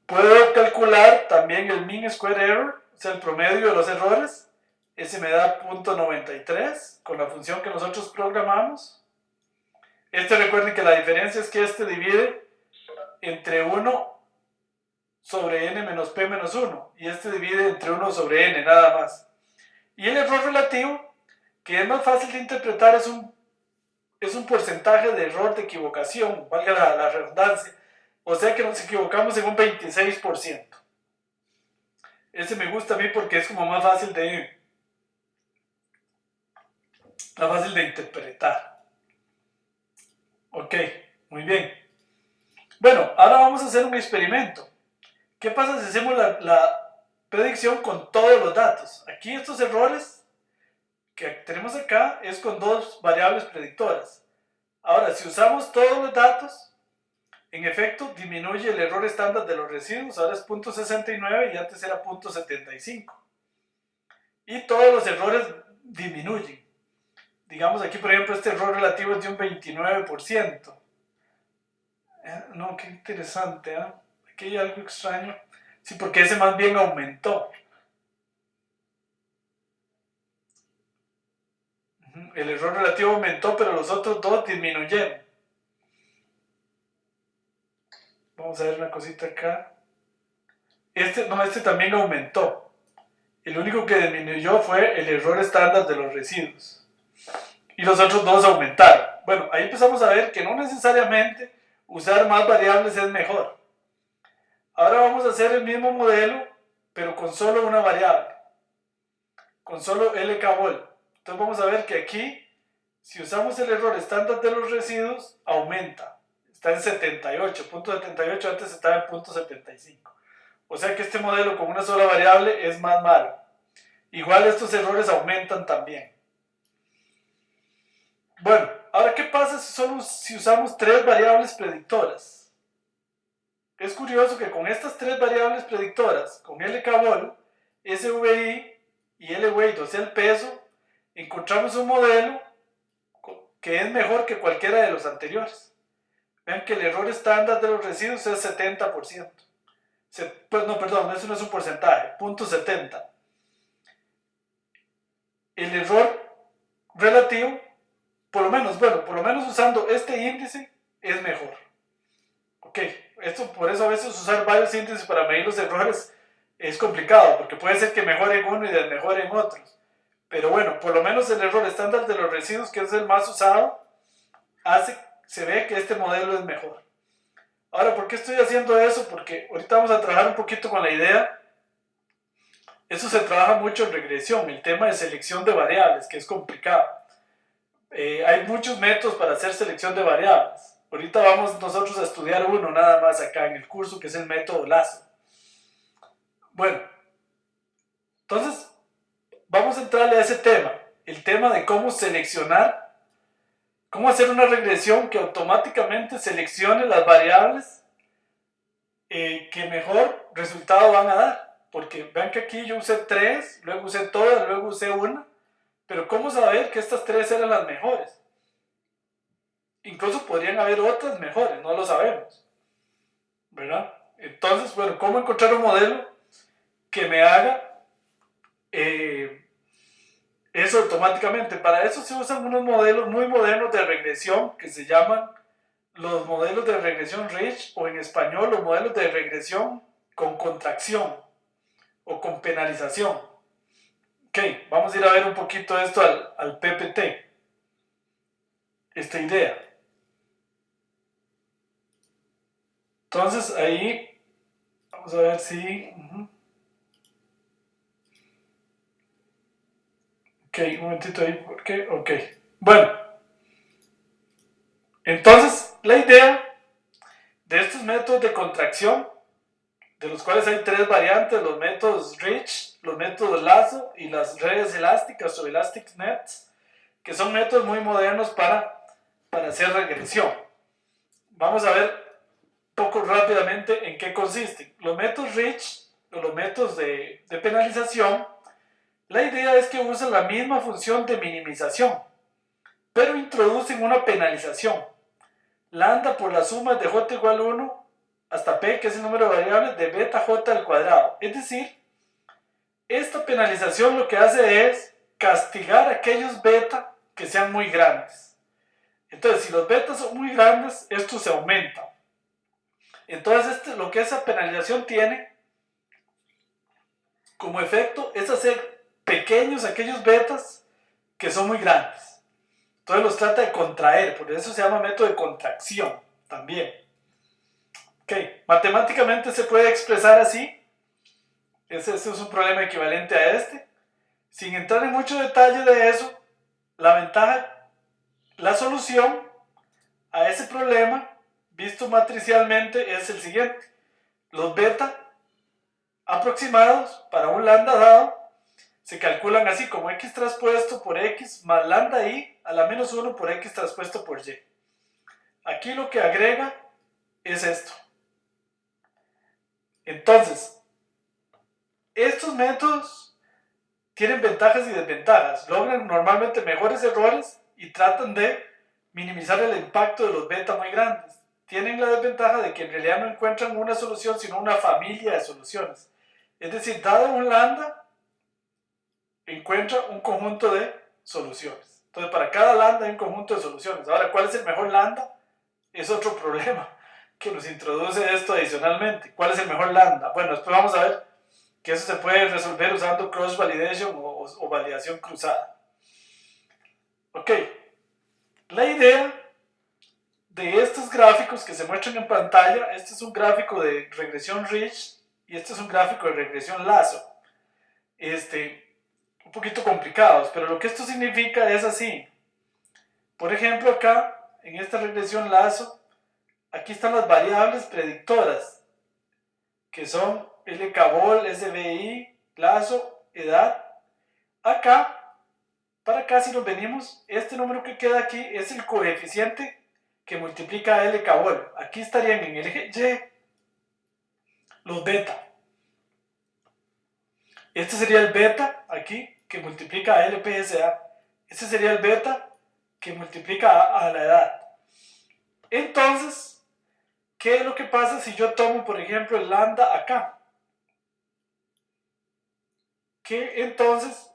puedo calcular también el mean square error, o sea, el promedio de los errores. Ese me da 0.93 con la función que nosotros programamos. Recuerden que la diferencia es que divide entre 1 sobre n menos p menos 1 y divide entre 1 sobre n nada más. Y el error relativo, que es más fácil de interpretar, es un porcentaje de error de equivocación, valga la redundancia. O sea que nos equivocamos en un 26%. Ese me gusta a mí porque es como más fácil de interpretar. Ok, muy bien. Bueno, ahora vamos a hacer un experimento. ¿Qué pasa si hacemos la predicción con todos los datos? Aquí estos errores que tenemos acá es con dos variables predictoras. Ahora, si usamos todos los datos, en efecto, disminuye el error estándar de los residuos, ahora es 0.69 y antes era 0.75. Y todos los errores disminuyen. Digamos aquí, por ejemplo, este error relativo es de un 29%. No, qué interesante, ¿eh? Aquí hay algo extraño. Sí, porque ese más bien aumentó. El error relativo aumentó, pero los otros dos disminuyeron. Vamos a ver una cosita acá. Este también aumentó. El único que disminuyó fue el error estándar de los residuos. Y los otros dos aumentaron. Bueno, ahí empezamos a ver que no necesariamente usar más variables es mejor. Ahora vamos a hacer el mismo modelo, pero con solo una variable. Con solo LK-vol. Entonces vamos a ver que aquí, si usamos el error estándar de los residuos, aumenta. Está en 78, 0.78, antes estaba en 0.75. O sea que este modelo con una sola variable es más malo. Igual estos errores aumentan también. Bueno, ahora ¿qué pasa si usamos tres variables predictoras? Es curioso que con estas tres variables predictoras, con LK-vol, SVI y L-weight, o sea el peso, encontramos un modelo que es mejor que cualquiera de los anteriores. Vean que el error estándar de los residuos es 70%. No, perdón, eso no es un porcentaje, 0.70. El error relativo, por lo menos usando este índice, es mejor. Ok, por eso a veces usar varios índices para medir los errores es complicado, porque puede ser que mejoren uno y desmejoren otros. Pero bueno, por lo menos el error estándar de los residuos, que es el más usado, se ve que este modelo es mejor. Ahora, ¿por qué estoy haciendo eso? Porque ahorita vamos a trabajar un poquito con la idea. Eso se trabaja mucho en regresión, el tema de selección de variables, que es complicado. Hay muchos métodos para hacer selección de variables. Ahorita vamos nosotros a estudiar uno nada más acá en el curso, que es el método Lazo. Bueno, entonces vamos a entrarle a ese tema, el tema de cómo seleccionar, cómo hacer una regresión que automáticamente seleccione las variables que mejor resultado van a dar. Porque vean que aquí yo usé 3, luego usé todas, luego usé una, pero ¿cómo saber que estas 3 eran las mejores? Incluso podrían haber otras mejores, no lo sabemos, ¿verdad? Entonces, bueno, ¿cómo encontrar un modelo que me haga eso automáticamente? Para eso se usan unos modelos muy modernos de regresión que se llaman los modelos de regresión Ridge, o en español los modelos de regresión con contracción o con penalización. Ok, vamos a ir a ver un poquito esto al PPT, esta idea. Entonces ahí, vamos a ver si... Ok, un momentito ahí, ¿por qué? Ok, bueno. Entonces, la idea de estos métodos de contracción, de los cuales hay tres variantes, los métodos Ridge, los métodos Lazo y las redes elásticas o Elastic Nets, que son métodos muy modernos para hacer regresión. Vamos a ver poco rápidamente en qué consisten. Los métodos Ridge o los métodos de penalización La idea es que usan la misma función de minimización, pero introducen una penalización. Lambda por la suma de j igual a 1 hasta p, que es el número de variables, de beta j al cuadrado. Es decir, esta penalización lo que hace es castigar a aquellos beta que sean muy grandes. Entonces, si los betas son muy grandes, esto se aumenta. Entonces, lo que esa penalización tiene como efecto es hacer pequeños aquellos betas que son muy grandes. Entonces los trata de contraer, por eso se llama método de contracción también. Ok, matemáticamente se puede expresar así. Ese es un problema equivalente a este. Sin entrar en mucho detalle de eso, la solución a ese problema, visto matricialmente, es el siguiente. Los beta aproximados para un lambda dado se calculan así como x traspuesto por x más lambda i a la menos 1 por x traspuesto por y. Aquí lo que agrega es esto. Entonces, estos métodos tienen ventajas y desventajas. Logran normalmente mejores errores y tratan de minimizar el impacto de los beta muy grandes. Tienen la desventaja de que en realidad no encuentran una solución, sino una familia de soluciones. Es decir, dado un lambda, encuentra un conjunto de soluciones. Entonces, para cada lambda hay un conjunto de soluciones. Ahora, ¿cuál es el mejor lambda? Es otro problema que nos introduce esto adicionalmente. ¿Cuál es el mejor lambda? Bueno, después vamos a ver que eso se puede resolver usando cross validation o validación cruzada. Ok, la idea de estos gráficos que se muestran en pantalla, este es un gráfico de regresión Ridge y este es un gráfico de regresión Lazo. Un poquito complicados, pero lo que esto significa es así. Por ejemplo, acá, en esta regresión Lazo, aquí están las variables predictoras, que son LK-bol, SBI, Lazo, edad. Acá, para acá si nos venimos, este número que queda aquí es el coeficiente que multiplica a LK-bol. Aquí estarían en el eje Y los beta. Este sería el beta aquí que multiplica a LPSA. Este sería el beta que multiplica a la edad. Entonces, ¿qué es lo que pasa si yo tomo, por ejemplo, el lambda acá? Que entonces,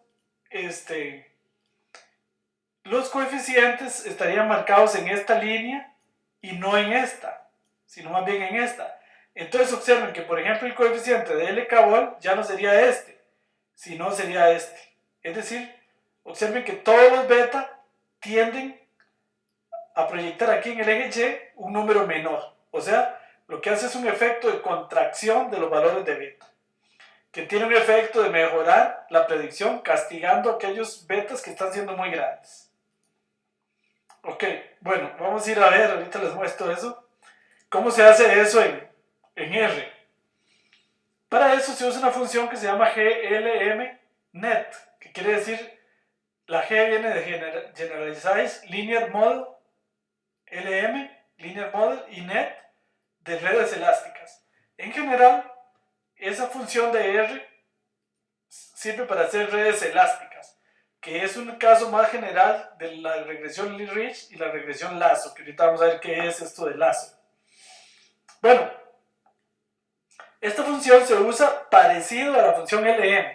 los coeficientes estarían marcados en esta línea y no en esta, sino más bien en esta. Entonces observen que, por ejemplo, el coeficiente de LK-bol ya no sería este, sino sería este. Es decir, observen que todos los beta tienden a proyectar aquí en el eje Y un número menor. O sea, lo que hace es un efecto de contracción de los valores de beta, que tiene un efecto de mejorar la predicción castigando a aquellos betas que están siendo muy grandes. Ok, bueno, vamos a ir a ver, ahorita les muestro eso. ¿Cómo se hace eso en R? Para eso se usa una función que se llama glmnet, que quiere decir, la G viene de Generalized Linear Model, LM, Linear Model, y net, de redes elásticas. En general, esa función de R sirve para hacer redes elásticas, que es un caso más general de la regresión Ridge y la regresión Lazo, que ahorita vamos a ver qué es esto de Lazo. Bueno, esta función se usa parecido a la función LM,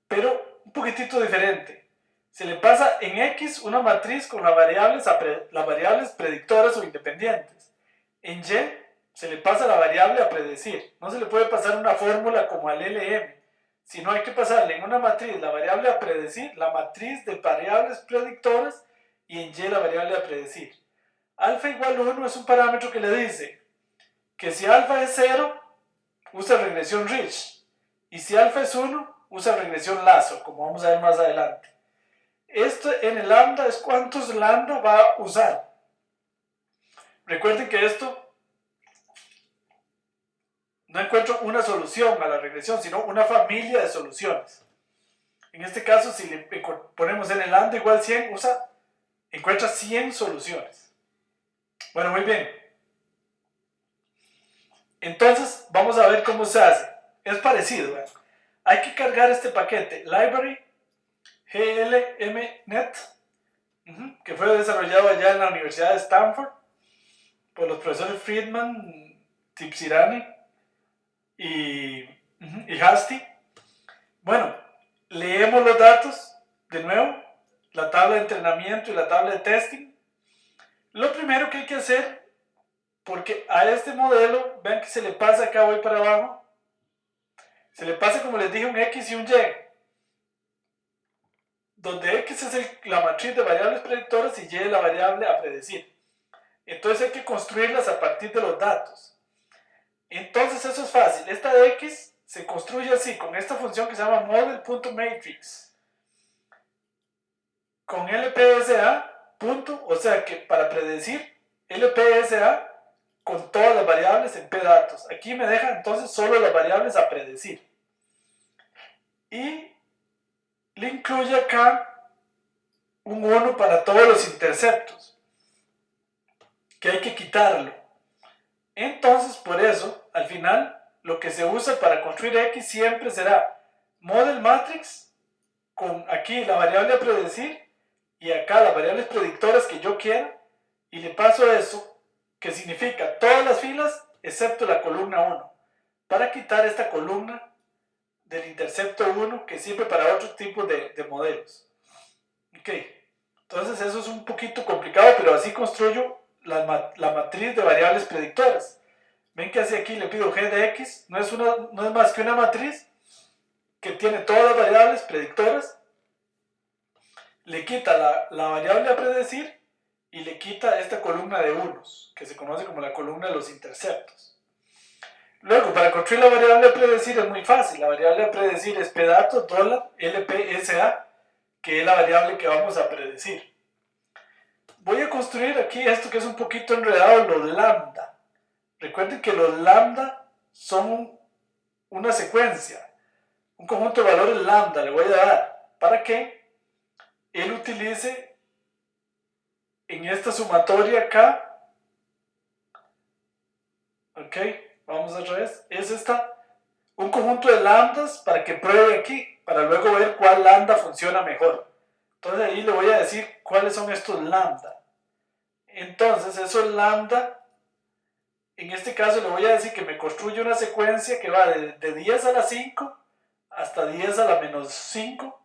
pero un poquitito diferente. Se le pasa en X una matriz con las variables predictoras o independientes. En Y se le pasa la variable a predecir. No se le puede pasar una fórmula como al LM, sino hay que pasarle en una matriz la variable a predecir, la matriz de variables predictoras, y en Y la variable a predecir. Alfa igual 1 es un parámetro que le dice que si alfa es 0, usa regresión Ridge, y si alfa es 1, usa regresión Lazo, como vamos a ver más adelante. Esto en el lambda es cuántos lambda va a usar. Recuerden que esto no encuentro una solución a la regresión, sino una familia de soluciones. En este caso, si le ponemos en el lambda igual 100, encuentra 100 soluciones. Bueno, muy bien. Entonces, vamos a ver cómo se hace. Es parecido, ¿verdad? hay que cargar este paquete, library glmnet, que fue desarrollado allá en la Universidad de Stanford por los profesores Friedman, Tipsirani y Hasty. Bueno, leemos los datos de nuevo, la tabla de entrenamiento y la tabla de testing. Lo primero que hay que hacer, porque a este modelo, vean que se le pasa acá, voy para abajo, se le pasa, como les dije, un X y un Y, donde X es la matriz de variables predictoras y Y es la variable a predecir. Entonces hay que construirlas a partir de los datos. Entonces eso es fácil. Esta de X se construye así, con esta función que se llama model.matrix, con LPSA, punto, o sea que para predecir, LPSA con todas las variables en P datos. Aquí me deja entonces solo las variables a predecir. Y le incluye acá un 1 para todos los interceptos, que hay que quitarlo. Entonces, por eso, al final, lo que se usa para construir X siempre será model matrix, con aquí la variable a predecir, y acá las variables predictoras que yo quiera, y le paso eso, que significa todas las filas, excepto la columna 1, para quitar esta columna del intercepto 1, que sirve para otro tipo de modelos. Ok, entonces eso es un poquito complicado, pero así construyo la matriz de variables predictoras. Ven que hacia aquí le pido g de x, no es más que una matriz que tiene todas las variables predictoras, le quita la variable a predecir y le quita esta columna de unos, que se conoce como la columna de los interceptos. Luego, para construir la variable a predecir es muy fácil. La variable a predecir es pedatos $LPSA, que es la variable que vamos a predecir. Voy a construir aquí esto que es un poquito enredado, los lambda. Recuerden que los lambda son una secuencia, un conjunto de valores lambda le voy a dar para que él utilice en esta sumatoria acá. Ok, vamos otra vez. Es un conjunto de lambdas para que pruebe aquí, para luego ver cuál lambda funciona mejor. Entonces ahí le voy a decir cuáles son estos lambda. Entonces esos lambda, en este caso le voy a decir que me construye una secuencia que va de 10 a la 5 hasta 10 a la menos 5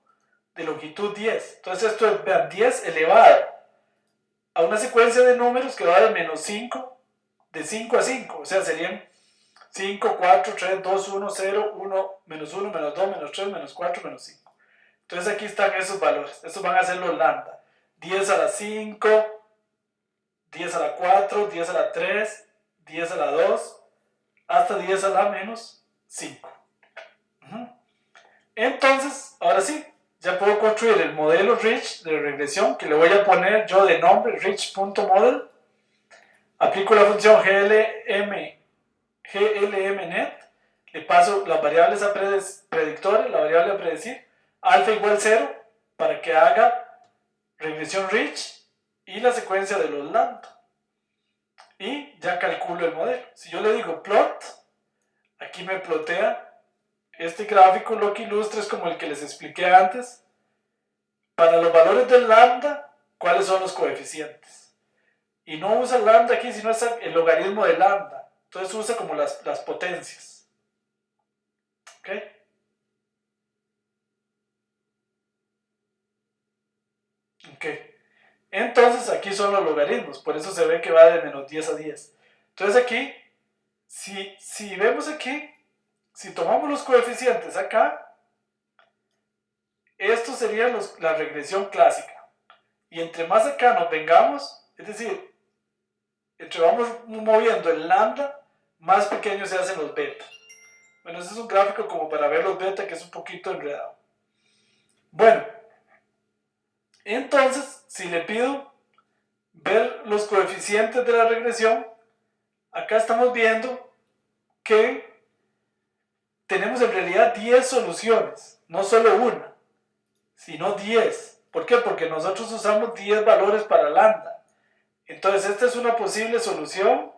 de longitud 10. Entonces esto es, vean, 10 elevado a una secuencia de números que va de menos 5, de 5 a 5. O sea, serían 5, 4, 3, 2, 1, 0, 1, menos 1, menos 2, menos 3, menos 4, menos 5. Entonces aquí están esos valores. Estos van a ser los lambda. 10 a la 5, 10 a la 4, 10 a la 3, 10 a la 2, hasta 10 a la menos 5. Entonces, ahora sí, ya puedo construir el modelo Rich de regresión, que le voy a poner yo de nombre rich.model. Aplico la función glmnet, le paso las variables a predictores, la variable a predecir, alfa igual 0, para que haga regresión Rich y la secuencia de los lambda. Y ya calculo el modelo. Si yo le digo plot, aquí me plotea este gráfico. Lo que ilustra es como el que les expliqué antes. Para los valores del lambda, ¿cuáles son los coeficientes? Y no usa lambda aquí, sino es el logaritmo de lambda. Entonces usa como las potencias. ¿Ok? Ok. Entonces aquí son los logaritmos, por eso se ve que va de menos 10 a 10. Entonces aquí, si vemos aquí, si tomamos los coeficientes acá, esto sería la regresión clásica. Y entre más acá nos vengamos, es decir, entre vamos moviendo el lambda, más pequeños se hacen los beta. Bueno, este es un gráfico como para ver los beta, que es un poquito enredado. Bueno, entonces, si le pido ver los coeficientes de la regresión, acá estamos viendo que tenemos en realidad 10 soluciones, no solo una, sino 10. ¿Por qué? Porque nosotros usamos 10 valores para lambda. Entonces esta es una posible solución,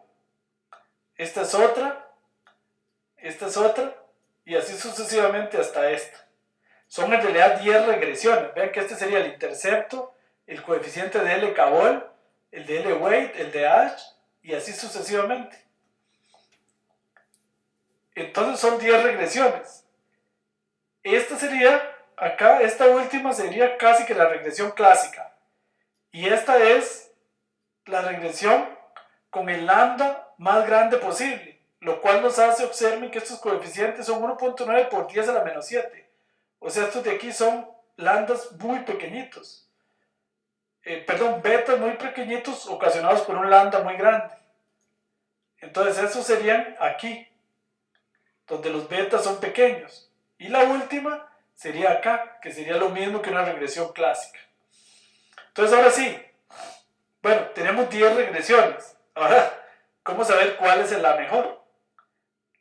esta es otra, y así sucesivamente hasta esta. Son en realidad 10 regresiones. Vean que este sería el intercepto, el coeficiente de L-Cabol, el de L-Weight, el de Ash, y así sucesivamente. Entonces son 10 regresiones. Esta sería, acá, esta última sería casi que la regresión clásica. Y esta es la regresión con el lambda más grande posible, lo cual nos hace, observen que estos coeficientes son 1.9 por 10 a la menos 7. O sea, estos de aquí son lambdas muy pequeñitos. Betas muy pequeñitos ocasionados por un lambda muy grande. Entonces, esos serían aquí, donde los betas son pequeños. Y la última sería acá, que sería lo mismo que una regresión clásica. Entonces, ahora sí, bueno, tenemos 10 regresiones. Ahora, ¿cómo saber cuál es la mejor?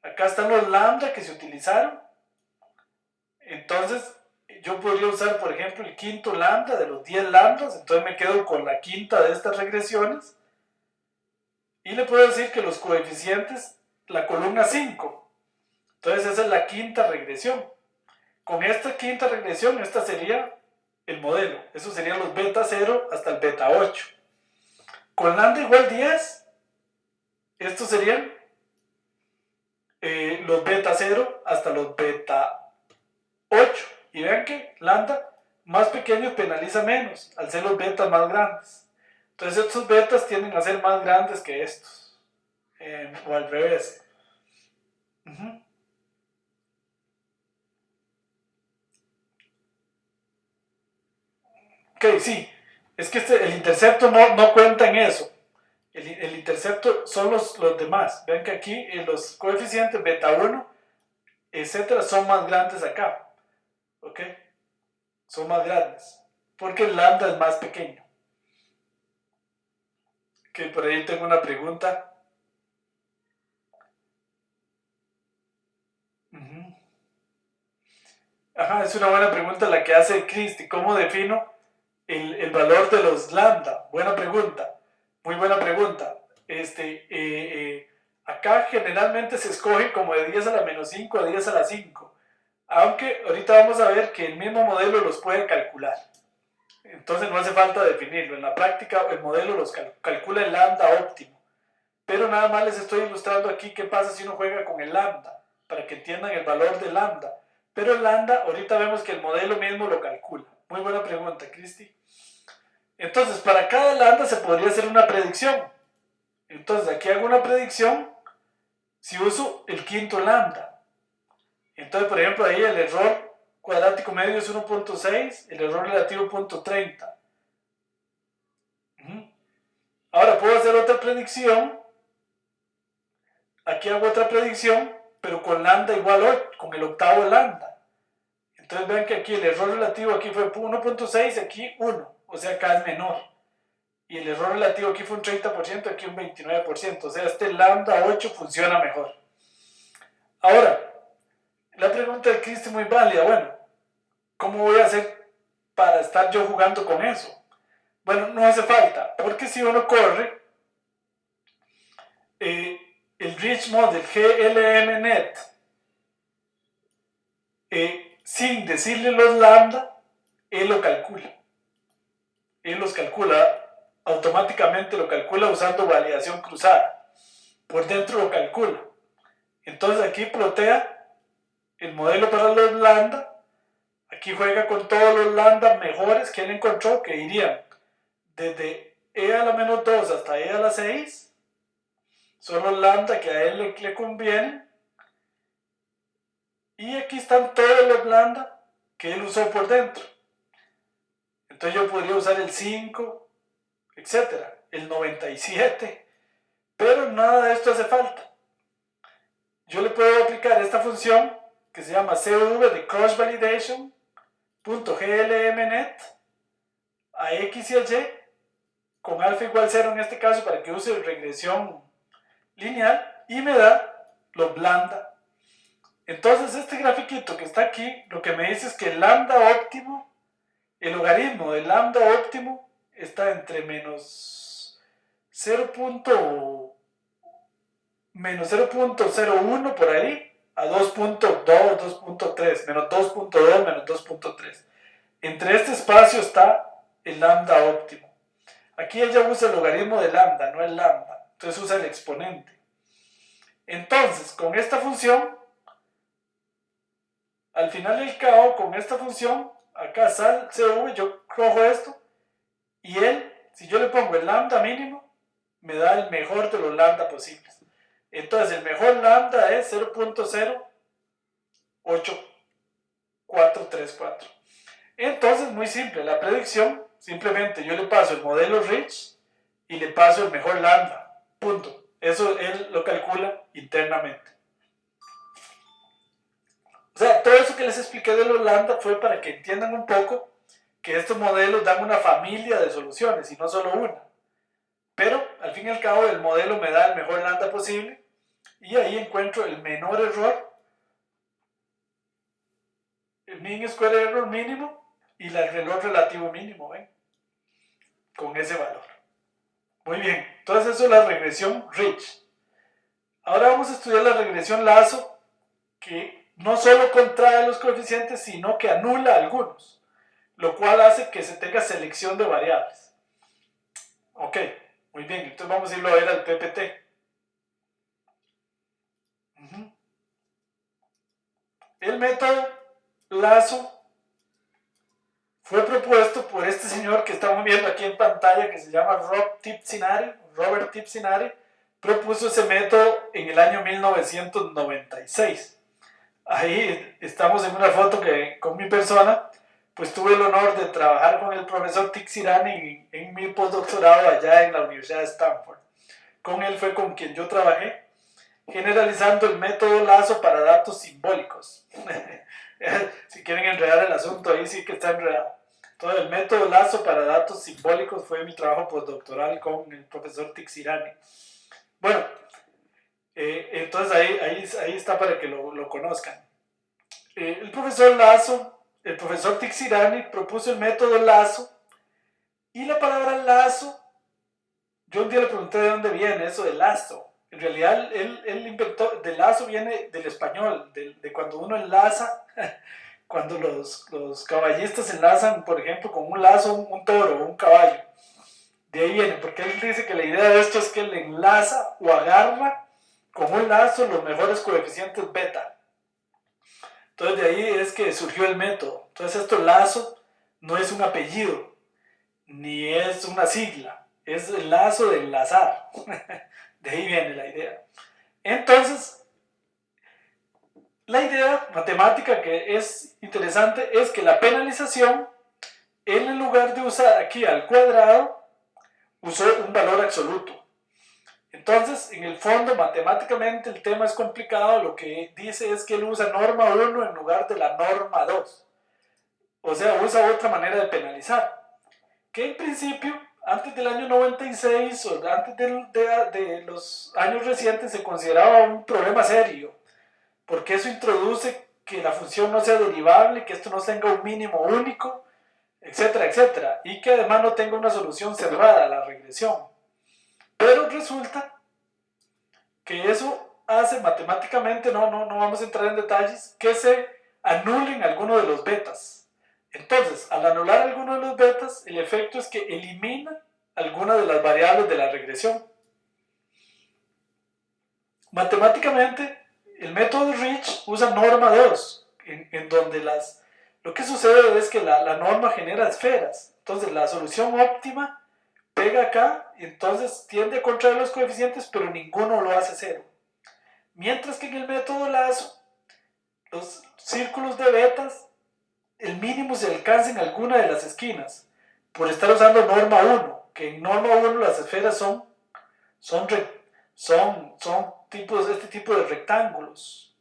Acá están los lambda que se utilizaron. Entonces, yo podría usar, por ejemplo, el quinto lambda de los 10 lambdas. Entonces me quedo con la quinta de estas regresiones. Y le puedo decir que los coeficientes, la columna 5. Entonces esa es la quinta regresión. Con esta quinta regresión, esta sería el modelo. Eso serían los beta 0 hasta el beta 8. Con lambda igual 10, estos serían los beta 0 hasta los beta 8. Y vean que lambda más pequeño penaliza menos, al ser los betas más grandes. Entonces estos betas tienden a ser más grandes que estos. O al revés. Ok, sí. Es que el intercepto no cuenta en eso. El intercepto son los demás. Ven que aquí los coeficientes beta 1, etcétera, son más grandes acá. ¿Ok? Son más grandes. Porque el lambda es más pequeño. Ok, por ahí tengo una pregunta. Ajá, es una buena pregunta la que hace Cristi. ¿Cómo defino el valor de los lambda? Buena pregunta. Muy buena pregunta. Acá generalmente se escoge como de 10 a la menos 5 a 10 a la 5. Aunque ahorita vamos a ver que el mismo modelo los puede calcular. Entonces no hace falta definirlo. En la práctica el modelo los calcula el lambda óptimo. Pero nada más les estoy ilustrando aquí qué pasa si uno juega con el lambda, para que entiendan el valor del lambda. Pero el lambda, ahorita vemos que el modelo mismo lo calcula. Muy buena pregunta, Cristi. Entonces, para cada lambda se podría hacer una predicción. Entonces, aquí hago una predicción si uso el quinto lambda. Entonces, por ejemplo, ahí el error cuadrático medio es 1.6, el error relativo 0.30. Ahora puedo hacer otra predicción. Aquí hago otra predicción, pero con lambda igual 8, con el octavo lambda. Entonces vean que aquí el error relativo aquí fue 1.6, aquí 1, o sea acá es menor. Y el error relativo aquí fue un 30%, aquí un 29%, o sea este lambda 8 funciona mejor. Ahora, la pregunta de Cristi es muy válida. Bueno, ¿cómo voy a hacer para estar yo jugando con eso? Bueno, no hace falta, porque si uno corre el Rich Model GLMNet sin decirle los lambda, él lo calcula. Él los calcula, automáticamente lo calcula usando validación cruzada. Por dentro lo calcula. Entonces aquí plotea el modelo para los lambda. Aquí juega con todos los lambda mejores que él encontró, que irían desde e a la menos 2 hasta e a la 6. Son los lambda que a él le convienen. Y aquí están todos los lambda que él usó por dentro. Entonces yo podría usar el 5, etcétera, el 97, pero nada de esto hace falta. Yo le puedo aplicar esta función que se llama CVD de cross validation .glmnet a x y a y con alfa igual 0 en este caso para que use regresión lineal y me da los lambda. Entonces este grafiquito que está aquí lo que me dice es que el lambda óptimo, el logaritmo del lambda óptimo está entre menos 0.01 por ahí a 2.2, 2.3, menos 2.2, menos 2.3. Entre este espacio está el lambda óptimo. Aquí ella usa el logaritmo de lambda, no el lambda. Entonces usa el exponente. Entonces, con esta función, al final del cabo, con esta función, acá sal CV, yo cojo esto, y él, si yo le pongo el lambda mínimo, me da el mejor de los lambda posibles. Entonces, el mejor lambda es 0.08434. Entonces, muy simple, la predicción, simplemente yo le paso el modelo Rich y le paso el mejor lambda, punto. Eso él lo calcula internamente. O sea, todo eso que les expliqué de los lambda fue para que entiendan un poco que estos modelos dan una familia de soluciones y no solo una. Pero, al fin y al cabo, el modelo me da el mejor lambda posible y ahí encuentro el menor error, el mean square error mínimo y el reloj relativo mínimo, ¿ven? Con ese valor. Muy bien, entonces eso es la regresión Rich. Ahora vamos a estudiar la regresión Lazo, que no solo contrae los coeficientes, sino que anula algunos, lo cual hace que se tenga selección de variables. Ok, muy bien, entonces vamos a irlo a ver al PPT. El método Lazo fue propuesto por este señor que estamos viendo aquí en pantalla, que se llama Robert Tibsinari, propuso ese método en el año 1996. Ahí estamos en una foto que con mi persona, pues tuve el honor de trabajar con el profesor Tibsinari en mi postdoctorado allá en la Universidad de Stanford. Con él fue con quien yo trabajé, generalizando el método Lazo para datos simbólicos. Si quieren enredar el asunto, ahí sí que está enredado. Todo el método Lazo para datos simbólicos fue mi trabajo postdoctoral con el profesor Tibsinari. Bueno, entonces ahí está para que lo conozcan. El profesor Tibsinari propuso el método Lazo, y la palabra lazo, yo un día le pregunté de dónde viene eso de lazo. En realidad él inventó, de lazo viene del español, de cuando uno enlaza, cuando los caballistas enlazan, por ejemplo, con un lazo un toro o un caballo. De ahí viene, porque él dice que la idea de esto es que él enlaza o agarra con un lazo los mejores coeficientes beta. Entonces de ahí es que surgió el método. Entonces esto lazo no es un apellido, ni es una sigla, es el lazo de enlazar. De ahí viene la idea. Entonces, la idea matemática que es interesante es que la penalización, en lugar de usar aquí al cuadrado, usó un valor absoluto. Entonces, en el fondo, matemáticamente el tema es complicado. Lo que dice es que él usa norma 1 en lugar de la norma 2. O sea, usa otra manera de penalizar. Que en principio, antes del año 96 o antes de los años recientes, se consideraba un problema serio. Porque eso introduce que la función no sea derivable, que esto no tenga un mínimo único, etcétera, etcétera. Y que además no tenga una solución cerrada a la regresión. Pero resulta que eso hace matemáticamente, no vamos a entrar en detalles, que se anulen algunos de los betas. Entonces, al anular alguno de los betas, el efecto es que elimina alguna de las variables de la regresión. Matemáticamente, el método Rich usa norma 2, en donde lo que sucede es que la norma genera esferas. Entonces, la solución óptima pega acá, entonces tiende a contraer los coeficientes, pero ninguno lo hace cero. Mientras que en el método Lazo, los círculos de betas, el mínimo se alcanza en alguna de las esquinas, por estar usando norma 1, que en norma 1 las esferas son este tipo de rectángulos.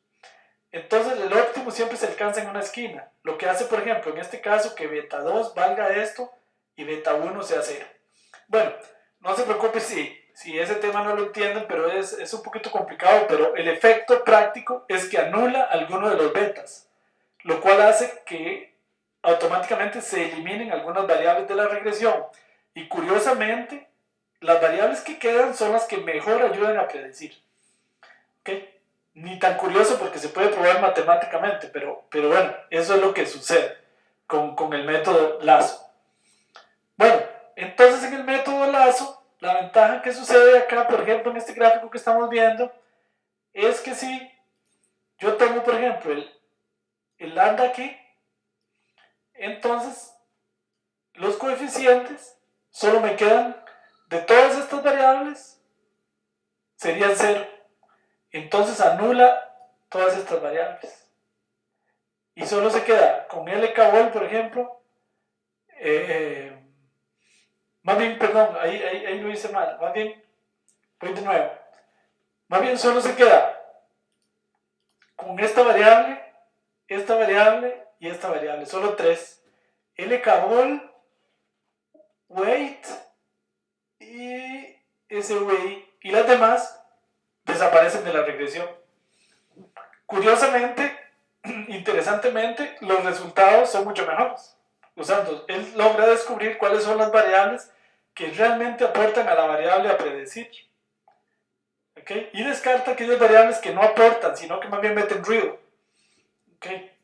Entonces el óptimo siempre se alcanza en una esquina, lo que hace, por ejemplo, en este caso, que beta 2 valga esto y beta 1 sea 0. Bueno, no se preocupe si ese tema no lo entienden, pero es un poquito complicado, pero el efecto práctico es que anula alguno de los betas, lo cual hace que automáticamente se eliminen algunas variables de la regresión. Y curiosamente, las variables que quedan son las que mejor ayudan a predecir. ¿Okay? ni tan curioso porque se puede probar matemáticamente, pero bueno, eso es lo que sucede con el método Lazo. Bueno, entonces en el método Lazo, la ventaja que sucede acá, por ejemplo, en este gráfico que estamos viendo, es que si yo tengo, por ejemplo, el lambda aquí, entonces los coeficientes solo me quedan de todas estas variables, serían 0. Entonces anula todas estas variables. Y solo se queda con LKVOL, por ejemplo. Más bien, perdón, ahí lo hice mal. Más bien, voy de nuevo. Más bien solo se queda con esta variable y esta variable. Solo 3. LKVOL, weight y SVI. Y las demás desaparecen de la regresión. Curiosamente, interesantemente, los resultados son mucho mejores. Usando, él logra descubrir cuáles son las variables que realmente aportan a la variable a predecir. ¿Okay? Y descarta aquellas variables que no aportan, sino que más bien meten ruido. ¿Okay?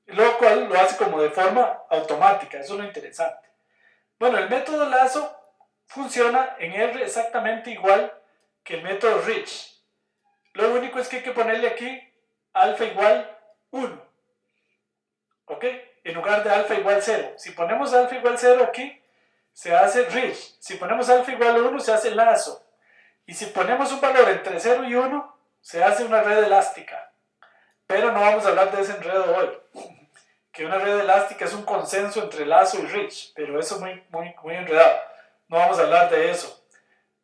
Lo cual lo hace como de forma automática, eso es lo interesante. Bueno, el método Lazo funciona en R exactamente igual que el método Rich. Lo único es que hay que ponerle aquí alfa igual 1. ¿Ok? En lugar de alfa igual 0. Si ponemos alfa igual 0 aquí, se hace Rich. Si ponemos alfa igual 1, se hace Lazo. Y si ponemos un valor entre 0 y 1, se hace una red elástica. Pero no vamos a hablar de ese enredo hoy. Que una red elástica es un consenso entre Lazo y Rich. Pero eso es muy enredado. No vamos a hablar de eso.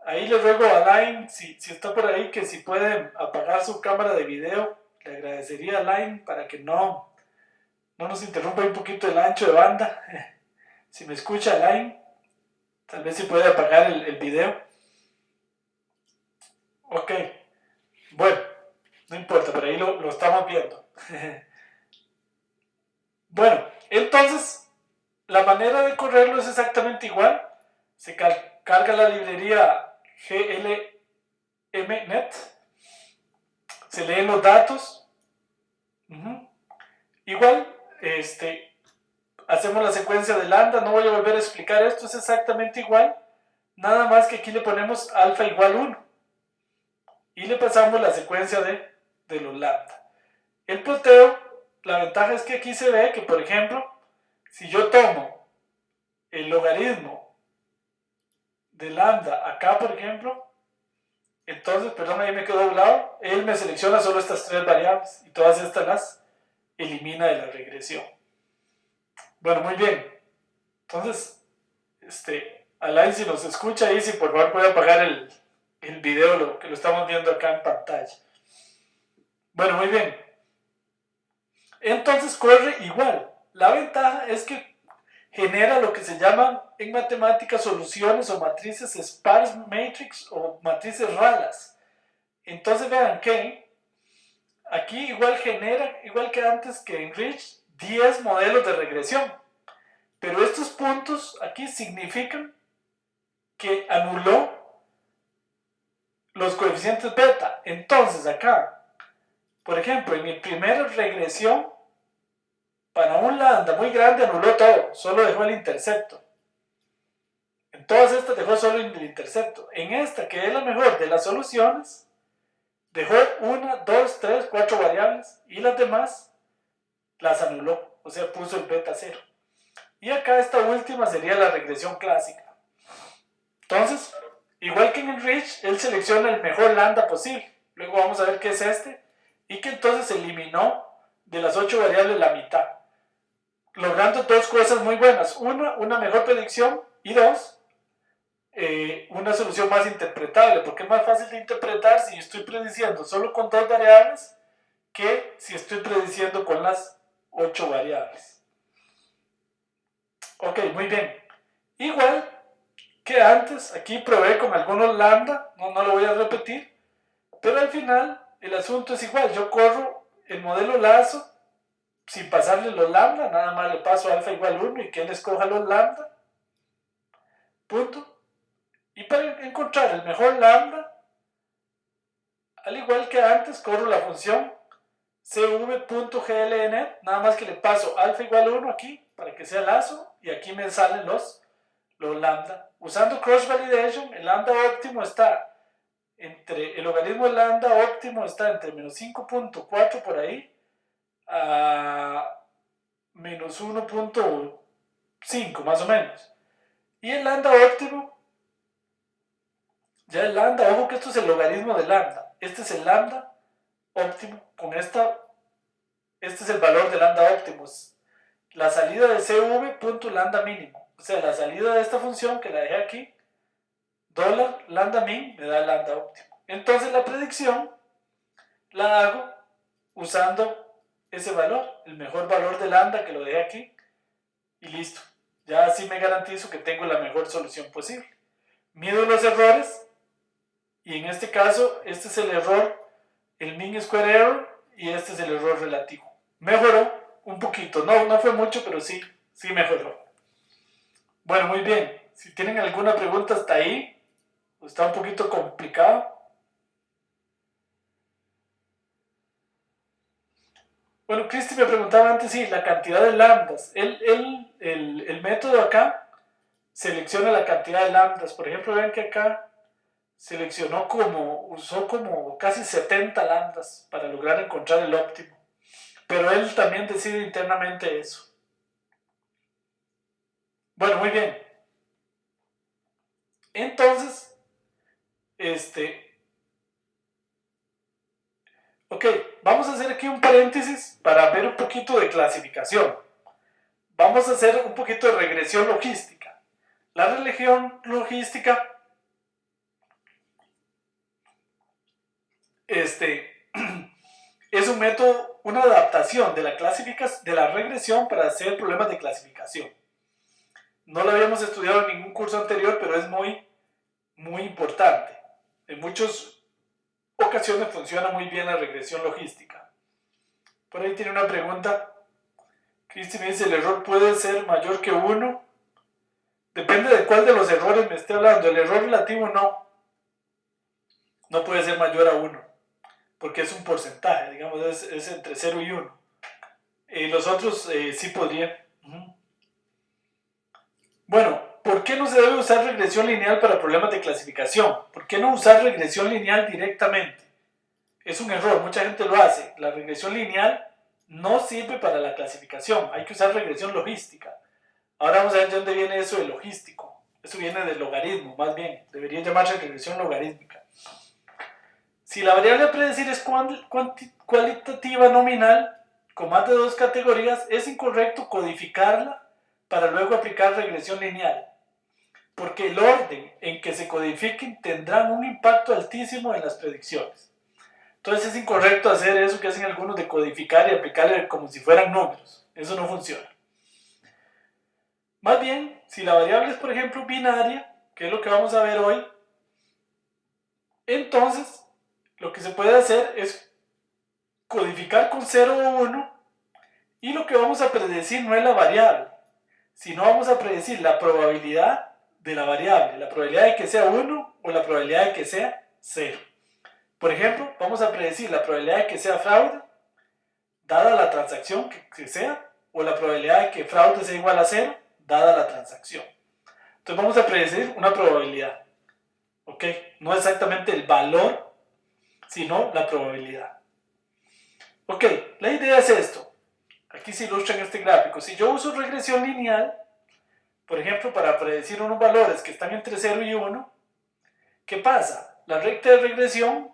Ahí le ruego a Line, si está por ahí, que si pueden apagar su cámara de video, le agradecería a Line para que no nos interrumpa un poquito el ancho de banda. Si me escucha Line, tal vez si puede apagar el video. Ok, bueno, no importa, pero ahí lo estamos viendo. Bueno, entonces, la manera de correrlo es exactamente igual. Se carga la librería glmnet, se leen los datos. Igual, hacemos la secuencia de lambda, no voy a volver a explicar esto, es exactamente igual, nada más que aquí le ponemos alfa igual 1 y le pasamos la secuencia de los lambda. El ploteo, la ventaja es que aquí se ve que, por ejemplo, si yo tomo el logaritmo de lambda acá, por ejemplo, entonces, perdón, ahí me quedó doblado, él me selecciona solo estas 3 variables y todas estas las elimina de la regresión. Bueno, muy bien. Entonces, Alain, si nos escucha ahí, si por favor puede apagar el video, que lo estamos viendo acá en pantalla. Bueno, muy bien. Entonces corre igual. La ventaja es que genera lo que se llaman en matemáticas soluciones o matrices sparse matrix o matrices ralas. Entonces vean que aquí igual genera, igual que antes que en Rich, 10 modelos de regresión. Pero estos puntos aquí significan que anuló los coeficientes beta. Entonces acá, por ejemplo, en mi primera regresión, para un lambda muy grande anuló todo, solo dejó el intercepto. En todas estas dejó solo el intercepto. En esta, que es la mejor de las soluciones, dejó 1, 2, 3, 4 variables y las demás las anuló, o sea, puso el beta 0. Y acá esta última sería la regresión clásica. Entonces, igual que en Rich, él selecciona el mejor lambda posible. Luego vamos a ver qué es y que entonces eliminó de las 8 variables la mitad, logrando 2 cosas muy buenas. Una mejor predicción y 2, una solución más interpretable, porque es más fácil de interpretar si estoy prediciendo solo con 2 variables que si estoy prediciendo con las 8 variables. Ok, muy bien. Igual que antes, aquí probé con algunos lambda, no lo voy a repetir, pero al final el asunto es igual. Yo corro el modelo Lazo sin pasarle los lambda, nada más le paso alfa igual 1 y que él escoja los lambda, punto. Y para encontrar el mejor lambda, Al igual que antes, corro la función cv.glnet, nada más que le paso alfa igual a 1 aquí, para que sea lazo, y aquí me salen los lambda. Usando cross validation, el lambda óptimo está entre, el logaritmo del lambda óptimo está entre menos 5.4 por ahí, a menos 1.5 más o menos. Y el lambda óptimo, ya el lambda, ojo que esto es el logaritmo de lambda, este es el lambda óptimo, con este es el valor de lambda óptimo, la salida de cv.lambda mínimo, o sea, la salida de esta función que la dejé aquí, dólar lambda min me da el lambda óptimo. Entonces la predicción la hago usando ese valor, el mejor valor de lambda que lo dejé aquí, y listo. Ya así me garantizo que tengo la mejor solución posible. Mido los errores, y en este caso, este es el error, el mean square error, y este es el error relativo. Mejoró un poquito, no fue mucho, pero sí mejoró. Bueno, muy bien. Si tienen alguna pregunta hasta ahí, está un poquito complicado. Bueno, Cristi me preguntaba antes, sí, la cantidad de lambdas. El método acá selecciona la cantidad de lambdas. Por ejemplo, ven que acá usó como casi 70 lambdas para lograr encontrar el óptimo. Pero él también decide internamente eso. Bueno, muy bien. Entonces, ok, vamos a hacer aquí un paréntesis para ver un poquito de clasificación. Vamos a hacer un poquito de regresión logística. La regresión logística es un método, una adaptación de la regresión para hacer problemas de clasificación. No lo habíamos estudiado en ningún curso anterior, pero es muy importante. En muchas ocasiones funciona muy bien la regresión logística. Por ahí tiene una pregunta. Cristi me dice, ¿el error puede ser mayor que 1? Depende de cuál de los errores me esté hablando. El error relativo no puede ser mayor a 1, porque es un porcentaje, digamos, es entre 0 y 1. Los otros sí podrían. Bueno, ¿por qué no se debe usar regresión lineal para problemas de clasificación? ¿Por qué no usar regresión lineal directamente? Es un error, mucha gente lo hace. La regresión lineal no sirve para la clasificación, hay que usar regresión logística. Ahora vamos a ver de dónde viene eso de logístico. Eso viene del logaritmo, más bien. Debería llamarse regresión logarítmica. Si la variable a predecir es cualitativa nominal, con más de 2 categorías, es incorrecto codificarla para luego aplicar regresión lineal, porque el orden en que se codifiquen tendrán un impacto altísimo en las predicciones. Entonces es incorrecto hacer eso que hacen algunos de codificar y aplicarle como si fueran números. Eso no funciona. Más bien, si la variable es, por ejemplo, binaria, que es lo que vamos a ver hoy, entonces lo que se puede hacer es codificar con 0 o 1, y lo que vamos a predecir no es la variable, sino vamos a predecir la probabilidad de la variable, la probabilidad de que sea 1 o la probabilidad de que sea 0. Por ejemplo, vamos a predecir la probabilidad de que sea fraude, dada la transacción que sea, o la probabilidad de que fraude sea igual a 0, dada la transacción. Entonces vamos a predecir una probabilidad. ¿Ok? No exactamente el valor, sino la probabilidad. Ok, la idea es esto. Aquí se ilustra en este gráfico. Si yo uso regresión lineal, por ejemplo, para predecir unos valores que están entre 0 y 1, ¿qué pasa? La recta de regresión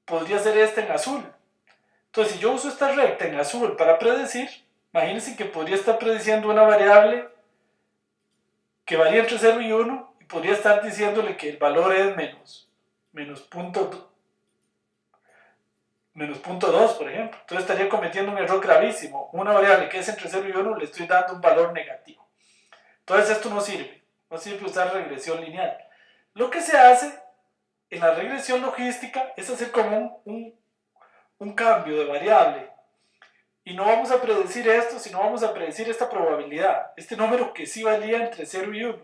podría ser esta en azul. Entonces, si yo uso esta recta en azul para predecir, imagínense que podría estar prediciendo una variable que varía entre 0 y 1 y podría estar diciéndole que el valor es menos punto 2, por ejemplo. Entonces estaría cometiendo un error gravísimo. Una variable que es entre 0 y 1 le estoy dando un valor negativo. Entonces esto no sirve usar regresión lineal. Lo que se hace en la regresión logística es hacer como un cambio de variable. Y no vamos a predecir esto, sino vamos a predecir esta probabilidad, este número que sí valía entre 0 y 1.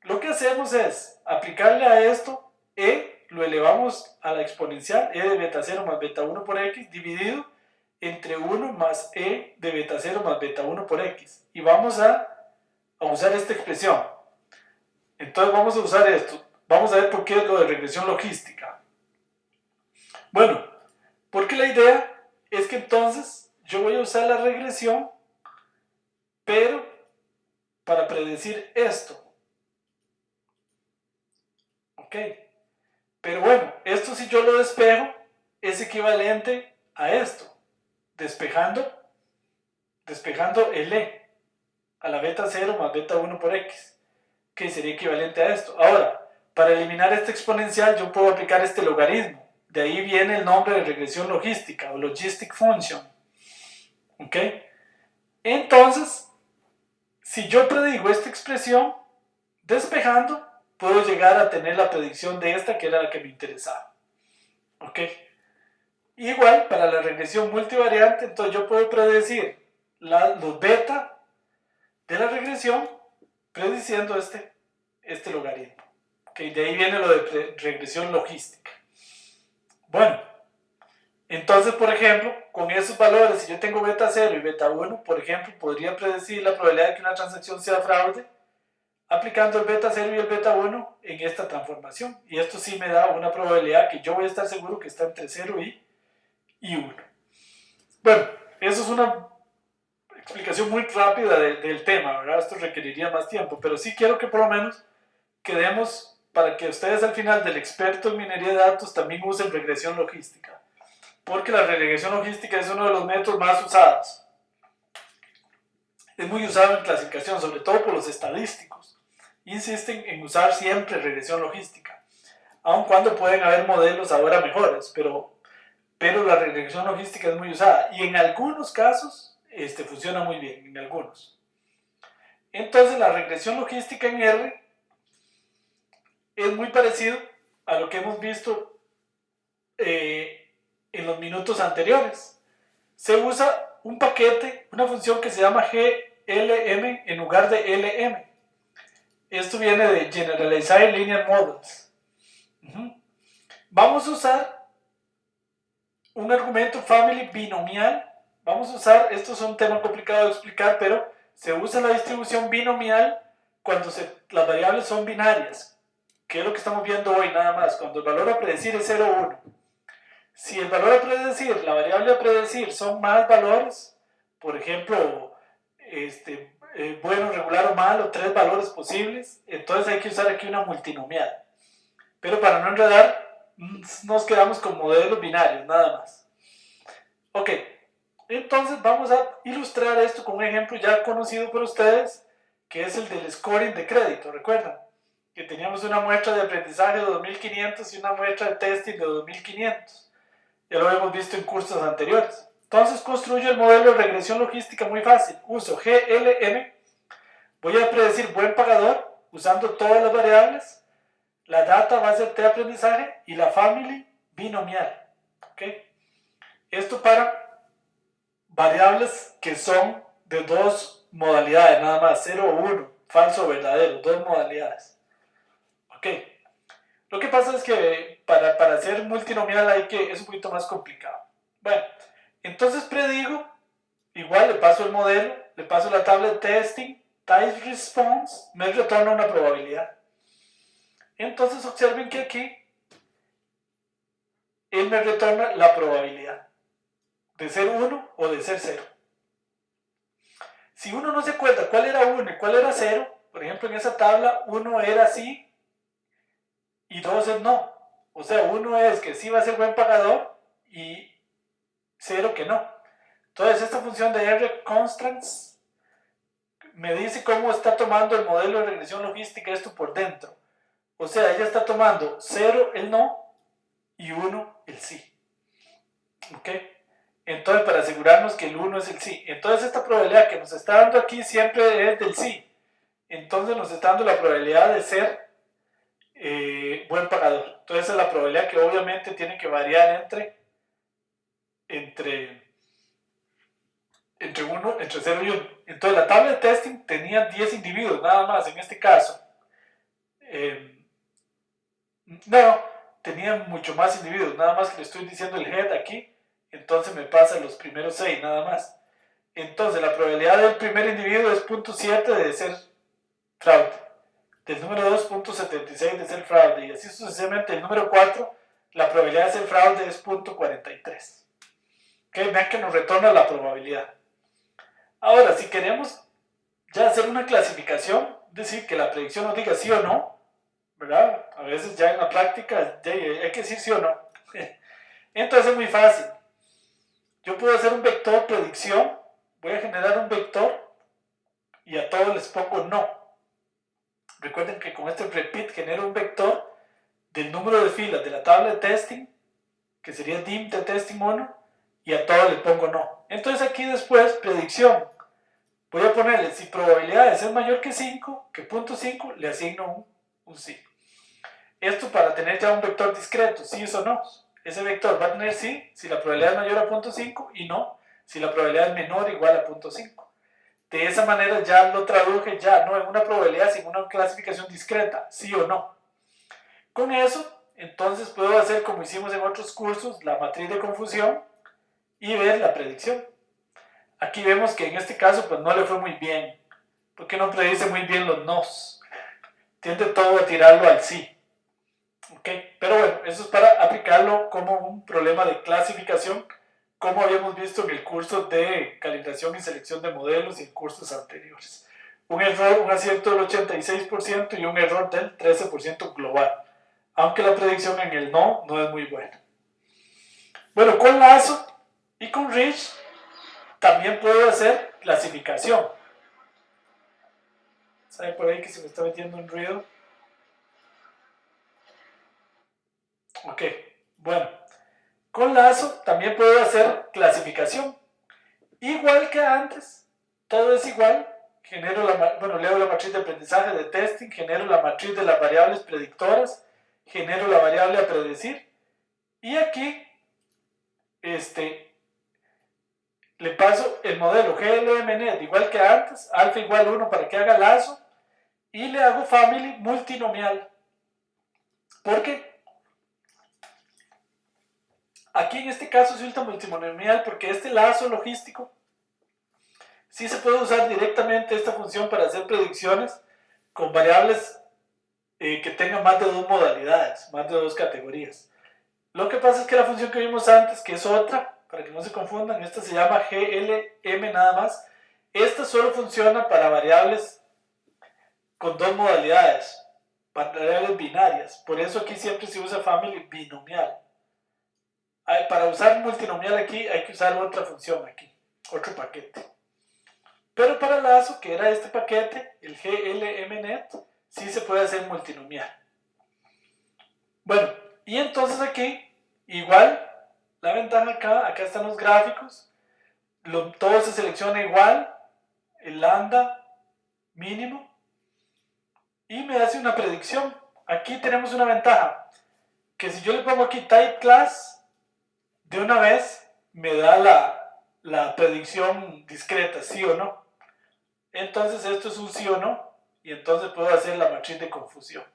Lo que hacemos es aplicarle a esto e lo elevamos a la exponencial e de beta 0 más beta 1 por x dividido entre 1 más e de beta 0 más beta 1 por x. Y vamos a usar esta expresión. Entonces vamos a usar esto. Vamos a ver por qué es lo de regresión logística. Bueno, porque la idea es que entonces yo voy a usar la regresión, pero para predecir esto. ¿Ok? Pero bueno, esto si yo lo despejo es equivalente a esto. Despejando el e a la beta 0 más beta 1 por x, que sería equivalente a esto. Ahora, para eliminar este exponencial yo puedo aplicar este logaritmo. De ahí viene el nombre de regresión logística o logistic function. ¿Ok? Entonces, si yo predigo esta expresión, despejando, puedo llegar a tener la predicción de esta, que era la que me interesaba. ¿Ok? Igual, para la regresión multivariante, entonces yo puedo predecir los beta de la regresión prediciendo este logaritmo. ¿Ok? De ahí viene lo de regresión logística. Bueno, entonces, por ejemplo, con esos valores, si yo tengo beta 0 y beta 1, por ejemplo, podría predecir la probabilidad de que una transacción sea fraude aplicando el beta 0 y el beta 1 en esta transformación. Y esto sí me da una probabilidad que yo voy a estar seguro que está entre 0 y 1. Bueno, eso es una explicación muy rápida del tema, ¿verdad? Esto requeriría más tiempo, pero sí quiero que por lo menos quedemos para que ustedes al final del experto en minería de datos también usen regresión logística, porque la regresión logística es uno de los métodos más usados. Es muy usado en clasificación, sobre todo por los estadísticos. Insisten en usar siempre regresión logística, aun cuando pueden haber modelos ahora mejores, pero la regresión logística es muy usada y en algunos casos funciona muy bien, en algunos. Entonces la regresión logística en R es muy parecido a lo que hemos visto en los minutos anteriores. Se usa un paquete, una función que se llama GLM en lugar de LM. Esto viene de Generalized Linear Models. Vamos a usar un argumento family binomial. Vamos a usar, esto es un tema complicado de explicar, pero se usa la distribución binomial cuando las variables son binarias, que es lo que estamos viendo hoy nada más, cuando el valor a predecir es 0 o 1. Si el valor a predecir, la variable a predecir son más valores, por ejemplo, bueno, regular o malo, 3 valores posibles, entonces hay que usar aquí una multinomial. Pero para no enredar, nos quedamos con modelos binarios, nada más. Ok, entonces vamos a ilustrar esto con un ejemplo ya conocido por ustedes, que es el del scoring de crédito. ¿Recuerdan? Que teníamos una muestra de aprendizaje de 2500 y una muestra de testing de 2500. Ya lo hemos visto en cursos anteriores. Entonces construyo el modelo de regresión logística muy fácil. Uso GLM. Voy a predecir buen pagador usando todas las variables. La data va a ser de aprendizaje y la family binomial. ¿Okay? Esto para variables que son de dos modalidades, nada más, 0 o 1, falso o verdadero, dos modalidades. ¿Ok? Lo que pasa es que para hacer multinomial es un poquito más complicado. Bueno, entonces predigo, igual le paso el modelo, le paso la tabla de testing, type response, me retorna una probabilidad. Entonces observen que aquí él me retorna la probabilidad de ser 1 o de ser 0. Si uno no se acuerda cuál era 1 y cuál era 0, por ejemplo en esa tabla 1 era sí y 2 es no. O sea, 1 es que sí va a ser buen pagador y 0 que no. Entonces esta función de R constants me dice cómo está tomando el modelo de regresión logística esto por dentro. O sea, ella está tomando 0 el no y 1 el sí. ¿Ok? Entonces, para asegurarnos que el 1 es el sí. Entonces, esta probabilidad que nos está dando aquí siempre es del sí. Entonces, nos está dando la probabilidad de ser buen pagador. Entonces, esa es la probabilidad que obviamente tiene que variar entre 0 y 1. Entonces, la tabla de testing tenía 10 individuos, nada más, en este caso. No, tenía mucho más individuos, nada más que le estoy diciendo el head aquí, entonces me pasa los primeros 6 nada más. Entonces la probabilidad del primer individuo es 0.7 de ser fraude, del número 2 0.76 de ser fraude, y así sucesivamente. El número 4, la probabilidad de ser fraude es 0.43. ¿Okay? Vean que nos retorna la probabilidad. Ahora, si queremos ya hacer una clasificación, es decir, que la predicción nos diga sí o no, ¿verdad? A veces ya en la práctica ya hay que decir sí o no. Entonces es muy fácil. Yo puedo hacer un vector predicción, voy a generar un vector y a todos les pongo no. Recuerden que con este repeat genero un vector del número de filas de la tabla de testing, que sería dim de testing 1, y a todos le pongo no. Entonces aquí después, predicción, voy a ponerle, si probabilidad de ser mayor que 5, que 0.5, le asigno un sí. Esto para tener ya un vector discreto, sí o no. Ese vector va a tener sí si la probabilidad es mayor a 0.5 y no si la probabilidad es menor o igual a 0.5. De esa manera ya lo traduje ya no en una probabilidad, sino en una clasificación discreta, sí o no. Con eso, entonces puedo hacer como hicimos en otros cursos, la matriz de confusión y ver la predicción. Aquí vemos que en este caso pues no le fue muy bien, porque no predice muy bien los nos. Tiende todo a tirarlo al sí. Okay. Pero bueno, eso es para aplicarlo como un problema de clasificación, como habíamos visto en el curso de calibración y selección de modelos y en cursos anteriores. Un error, un acierto del 86% y un error del 13% global, aunque la predicción en el no es muy buena. Bueno, con Lasso y con Rich también puedo hacer clasificación. ¿Saben por ahí que se me está metiendo un ruido? Ok, bueno. Con Lasso también puedo hacer clasificación. Igual que antes, todo es igual. Leo la matriz de aprendizaje de testing, genero la matriz de las variables predictoras, genero la variable a predecir. Y aquí, le paso el modelo GLMNet igual que antes, alfa igual 1 para que haga Lasso, y le hago family multinomial. ¿Por qué? Aquí en este caso resulta multinomial porque este lazo logístico sí se puede usar directamente esta función para hacer predicciones con variables que tengan más de 2 modalidades, más de 2 categorías. Lo que pasa es que la función que vimos antes, que es otra, para que no se confundan, esta se llama GLM nada más. Esta solo funciona para variables con 2 modalidades, variables binarias. Por eso aquí siempre se usa family binomial. Para usar multinomial aquí hay que usar otra función aquí, otro paquete. Pero para Lasso, que era este paquete, el GLMNet, sí se puede hacer multinomial. Bueno, y entonces aquí, igual, la ventana acá están los gráficos, todo se selecciona igual, el lambda mínimo, y me hace una predicción. Aquí tenemos una ventaja, que si yo le pongo aquí type class, de una vez me da la predicción discreta, sí o no. Entonces esto es un sí o no, y entonces puedo hacer la matriz de confusión.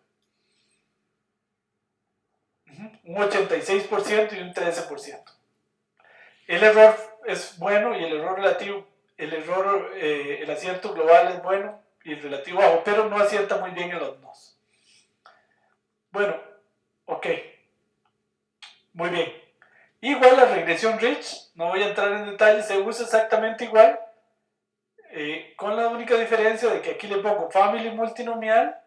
Un 86% y un 13%. El error es bueno y el error relativo, el acierto global es bueno y el relativo bajo, pero no acierta muy bien en los nos. Bueno, ok. Muy bien. Igual la regresión Rich, no voy a entrar en detalles, se usa exactamente igual, con la única diferencia de que aquí le pongo family multinomial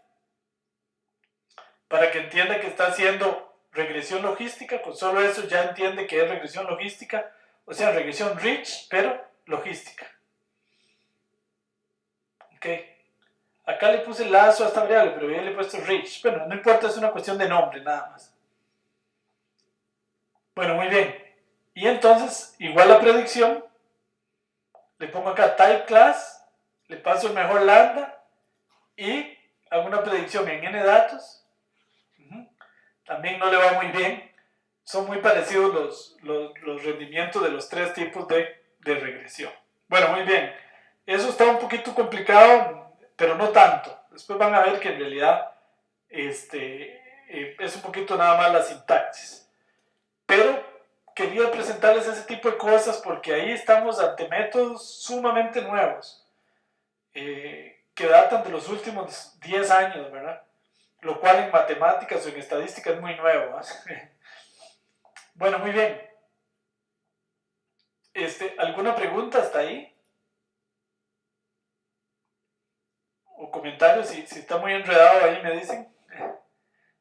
para que entienda que está haciendo regresión logística. Con solo eso ya entiende que es regresión logística, o sea, regresión Rich, pero logística. Ok. Acá le puse lazo a esta variable, pero ya le he puesto Rich. Bueno, no importa, es una cuestión de nombre nada más. Bueno, muy bien. Y entonces, igual la predicción, le pongo acá type class, le paso el mejor lambda y hago una predicción en n datos. También no le va muy bien. Son muy parecidos los rendimientos de los 3 tipos de regresión. Bueno, muy bien. Eso está un poquito complicado, pero no tanto. Después van a ver que en realidad es un poquito nada más la sintaxis. Pero quería presentarles ese tipo de cosas porque ahí estamos ante métodos sumamente nuevos, que datan de los últimos 10 años, ¿verdad? Lo cual en matemáticas o en estadística es muy nuevo. Bueno, muy bien. ¿Alguna pregunta hasta ahí? O comentarios, si está muy enredado ahí me dicen.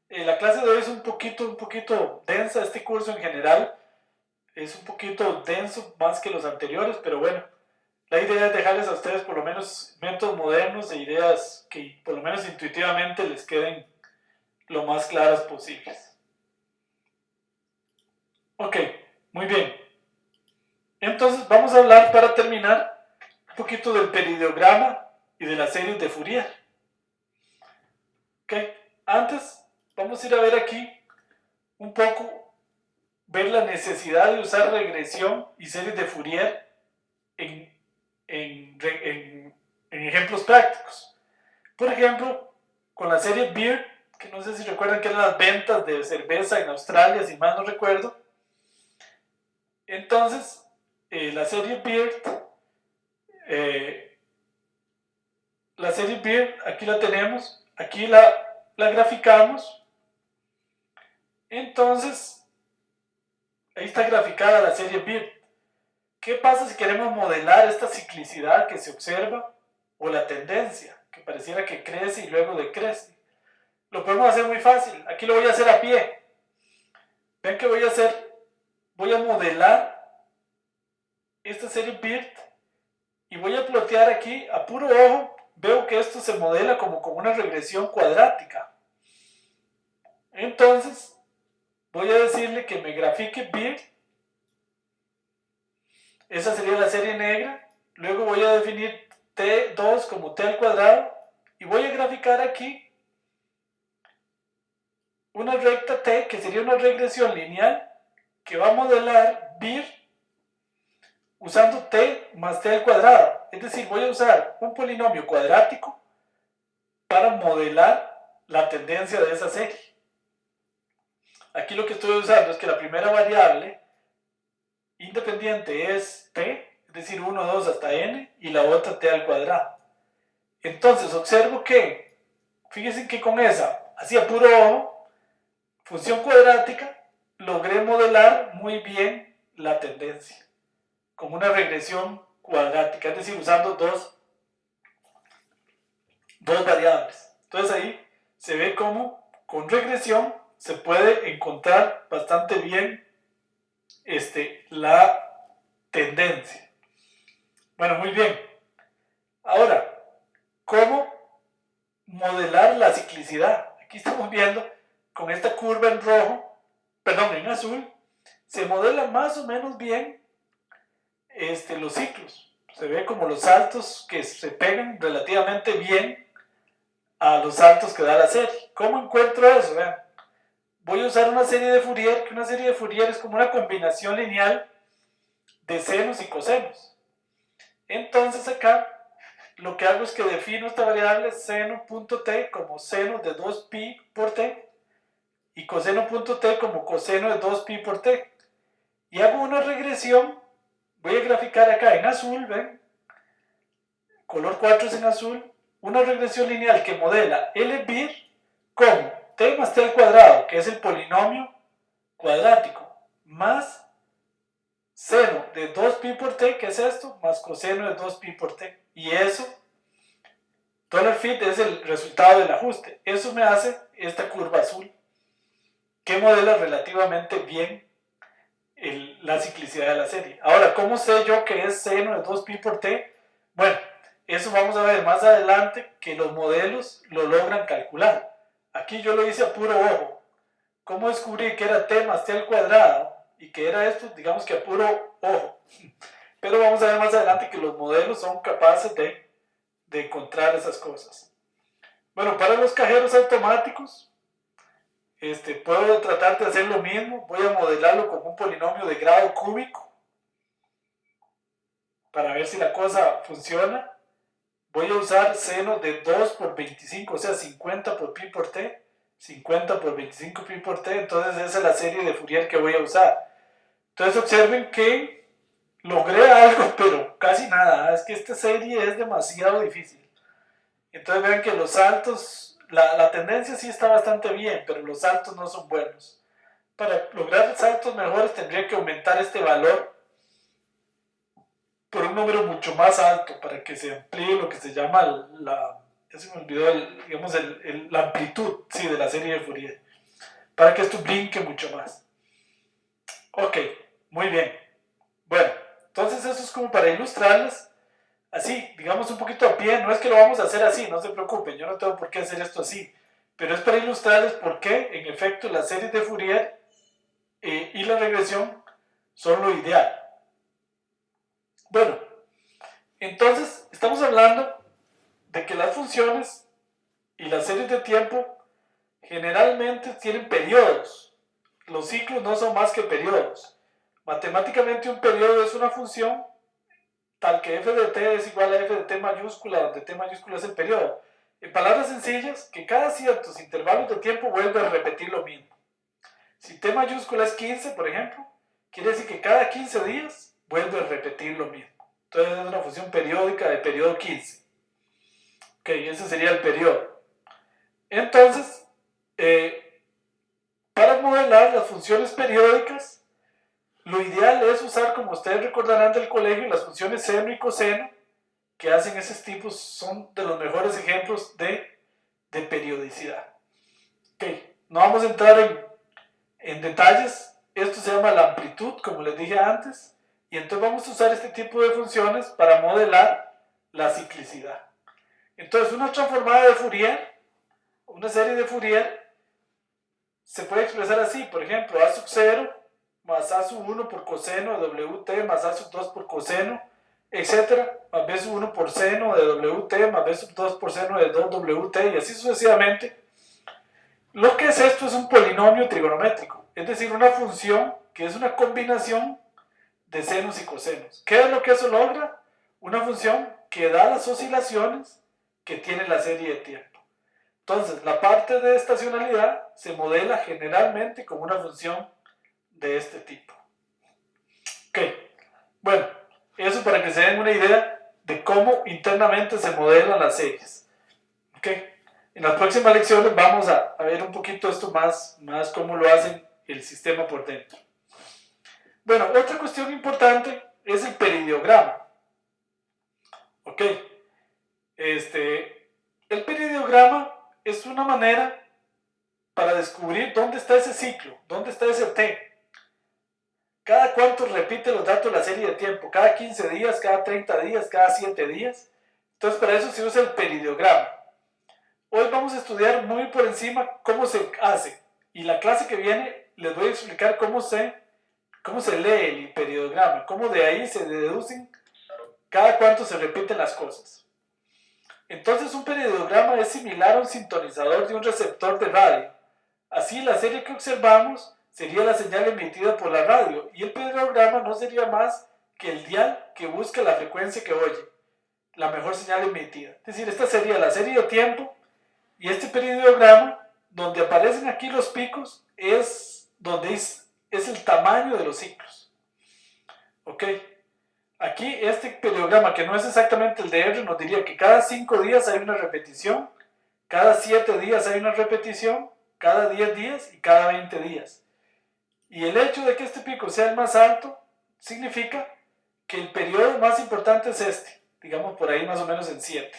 La clase de hoy es un poquito densa, este curso en general es un poquito denso más que los anteriores, pero bueno, la idea es dejarles a ustedes por lo menos métodos modernos e ideas que por lo menos intuitivamente les queden lo más claras posibles. Ok, muy bien. Entonces vamos a hablar, para terminar, un poquito del peridiograma y de las series de Fourier. Ok, antes vamos a ir a ver aquí un poco, ver la necesidad de usar regresión y series de Fourier en ejemplos prácticos. Por ejemplo, con la serie Beer, que no sé si recuerdan que eran las ventas de cerveza en Australia, si mal no recuerdo. Entonces, la serie Beer, aquí la tenemos, aquí la graficamos. Entonces, ahí está graficada la serie Beer. ¿Qué pasa si queremos modelar esta ciclicidad que se observa o la tendencia, que pareciera que crece y luego decrece? Lo podemos hacer muy fácil. Aquí lo voy a hacer a pie. Ven que voy a modelar esta serie BIRT y voy a plotear aquí a puro ojo. Veo que esto se modela como con una regresión cuadrática. Entonces, voy a decirle que me grafique BIRT. Esa sería la serie negra. Luego voy a definir T2 como T al cuadrado. Y voy a graficar aquí una recta T, que sería una regresión lineal, que va a modelar BIR usando T más T al cuadrado. Es decir, voy a usar un polinomio cuadrático para modelar la tendencia de esa serie. Aquí lo que estoy usando es que la primera variable independiente es T, es decir, 1, 2 hasta N, y la otra T al cuadrado. Entonces, observo que, fíjense que con esa, así a puro ojo, función cuadrática, logré modelar muy bien la tendencia, como una regresión cuadrática, es decir, usando dos variables. Entonces ahí se ve cómo con regresión se puede encontrar bastante bien la tendencia. Bueno, muy bien. Ahora, ¿cómo modelar la ciclicidad? Aquí estamos viendo con esta curva en rojo, perdón, en azul, se modela más o menos bien los ciclos. Se ve como los saltos que se pegan relativamente bien a los saltos que da la serie. ¿Cómo encuentro eso? Vean, voy a usar una serie de Fourier, que una serie de Fourier es como una combinación lineal de senos y cosenos. Entonces acá lo que hago es que defino esta variable seno.t como seno de 2pi por t y coseno.t como coseno de 2pi por t. Y hago una regresión. Voy a graficar acá en azul, ¿ven? Color 4 es en azul. Una regresión lineal que modela LBIR con t más t al cuadrado, que es el polinomio cuadrático, más seno de 2pi por t, que es esto, más coseno de 2pi por t. Y eso, $fit es el resultado del ajuste. Eso me hace esta curva azul, que modela relativamente bien la ciclicidad de la serie. Ahora, ¿cómo sé yo que es seno de 2pi por t? Bueno, eso vamos a ver más adelante, que los modelos lo logran calcular. Aquí yo lo hice a puro ojo. ¿Cómo descubrí que era t más t al cuadrado? Y que era esto, digamos que a puro ojo. Pero vamos a ver más adelante que los modelos son capaces de encontrar esas cosas. Bueno, para los cajeros automáticos, puedo tratar de hacer lo mismo. Voy a modelarlo como un polinomio de grado cúbico para ver si la cosa funciona. Voy a usar seno de 2 por 25, o sea 50 por pi por t, 50 por 25 pi por t, entonces esa es la serie de Fourier que voy a usar. Entonces observen que logré algo, pero casi nada. Es que esta serie es demasiado difícil. Entonces vean que los saltos, la tendencia sí está bastante bien, pero los saltos no son buenos. Para lograr saltos mejores tendría que aumentar este valor por un número mucho más alto para que se amplíe lo que se llama ya se me olvidó, la amplitud, sí, de la serie de Fourier, para que esto brinque mucho más. Ok, muy bien. Bueno, entonces eso es como para ilustrarles, así, digamos un poquito a pie. No es que lo vamos a hacer así, no se preocupen, yo no tengo por qué hacer esto así, pero es para ilustrarles por qué, en efecto, las series de Fourier y la regresión son lo ideal. Bueno, entonces estamos hablando de que las funciones y las series de tiempo generalmente tienen periodos. Los ciclos no son más que periodos. Matemáticamente un periodo es una función tal que f de t es igual a f de t mayúscula, donde t mayúscula es el periodo. En palabras sencillas, que cada ciertos intervalos de tiempo vuelve a repetir lo mismo. Si t mayúscula es 15, por ejemplo, quiere decir que cada 15 días vuelve a repetir lo mismo. Entonces es una función periódica de periodo 15. Ok, ese sería el periodo. Entonces, para modelar las funciones periódicas, lo ideal es usar, como ustedes recordarán del colegio, las funciones seno y coseno, que hacen esos tipos, son de los mejores ejemplos de periodicidad. Ok, no vamos a entrar en detalles. Esto se llama la amplitud, como les dije antes, y entonces vamos a usar este tipo de funciones para modelar la ciclicidad. Entonces, una transformada de Fourier, una serie de Fourier, se puede expresar así, por ejemplo, a sub 0 más a sub 1 por coseno de wt más a sub 2 por coseno, etc., más b sub 1 por seno de wt más b sub 2 por seno de 2wt, y así sucesivamente. Lo que es esto es un polinomio trigonométrico, es decir, una función que es una combinación de senos y cosenos. ¿Qué es lo que eso logra? Una función que da las oscilaciones que tiene la serie de tiempo. Entonces, la parte de estacionalidad se modela generalmente como una función de este tipo. Ok, bueno, eso para que se den una idea de cómo internamente se modelan las series. Ok, en las próximas lecciones vamos a ver un poquito esto más cómo lo hacen el sistema por dentro. Bueno, otra cuestión importante es el peridiograma. Ok, el peridiograma es una manera para descubrir dónde está ese ciclo, dónde está ese t. Cada cuánto repite los datos de la serie de tiempo, cada 15 días, cada 30 días, cada 7 días. Entonces para eso se usa el peridiograma. Hoy vamos a estudiar muy por encima cómo se hace, y la clase que viene les voy a explicar cómo se lee el peridiograma, cómo de ahí se deducen cada cuánto se repiten las cosas. Entonces un peridiograma es similar a un sintonizador de un receptor de radio. Así la serie que observamos sería la señal emitida por la radio, y el peridiograma no sería más que el dial que busca la frecuencia que oye, la mejor señal emitida. Es decir, esta sería la serie de tiempo, y este peridiograma, donde aparecen aquí los picos, es donde es el tamaño de los ciclos. Ok, aquí este peridiograma, que no es exactamente el de R, nos diría que cada 5 días hay una repetición, cada 7 días hay una repetición, cada 10 días y cada 20 días. Y el hecho de que este pico sea el más alto significa que el periodo más importante es este, digamos por ahí más o menos en 7.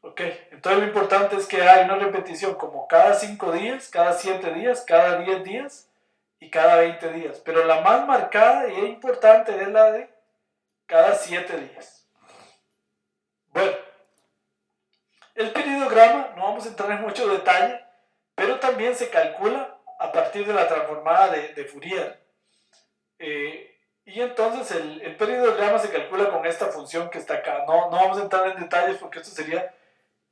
Ok, entonces lo importante es que hay una repetición como cada 5 días, cada 7 días, cada 10 días y cada 20 días. Pero la más marcada y importante es la de cada 7 días. Bueno, el peridiograma, no vamos a entrar en mucho detalle, pero también se calcula a partir de la transformada de Fourier. Y entonces el peridiograma se calcula con esta función que está acá. No vamos a entrar en detalles porque esto sería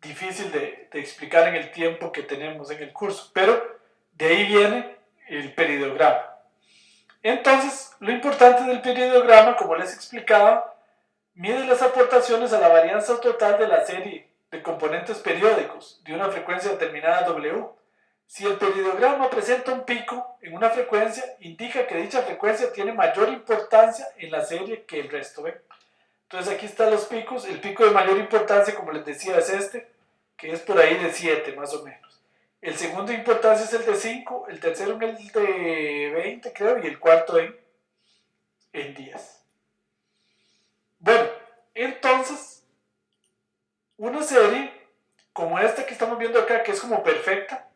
difícil de explicar en el tiempo que tenemos en el curso, pero de ahí viene el peridiograma. Entonces, lo importante del peridiograma, como les explicaba, mide las aportaciones a la varianza total de la serie de componentes periódicos de una frecuencia determinada W. Si el periodograma presenta un pico en una frecuencia, indica que dicha frecuencia tiene mayor importancia en la serie que el resto. ¿ven? Entonces aquí están los picos. El pico de mayor importancia, como les decía, es este, que es por ahí de 7 más o menos. El segundo de importancia es el de 5, el tercero es el de 20 creo, y el cuarto en 10. Bueno, entonces, una serie como esta que estamos viendo acá, que es como perfecta,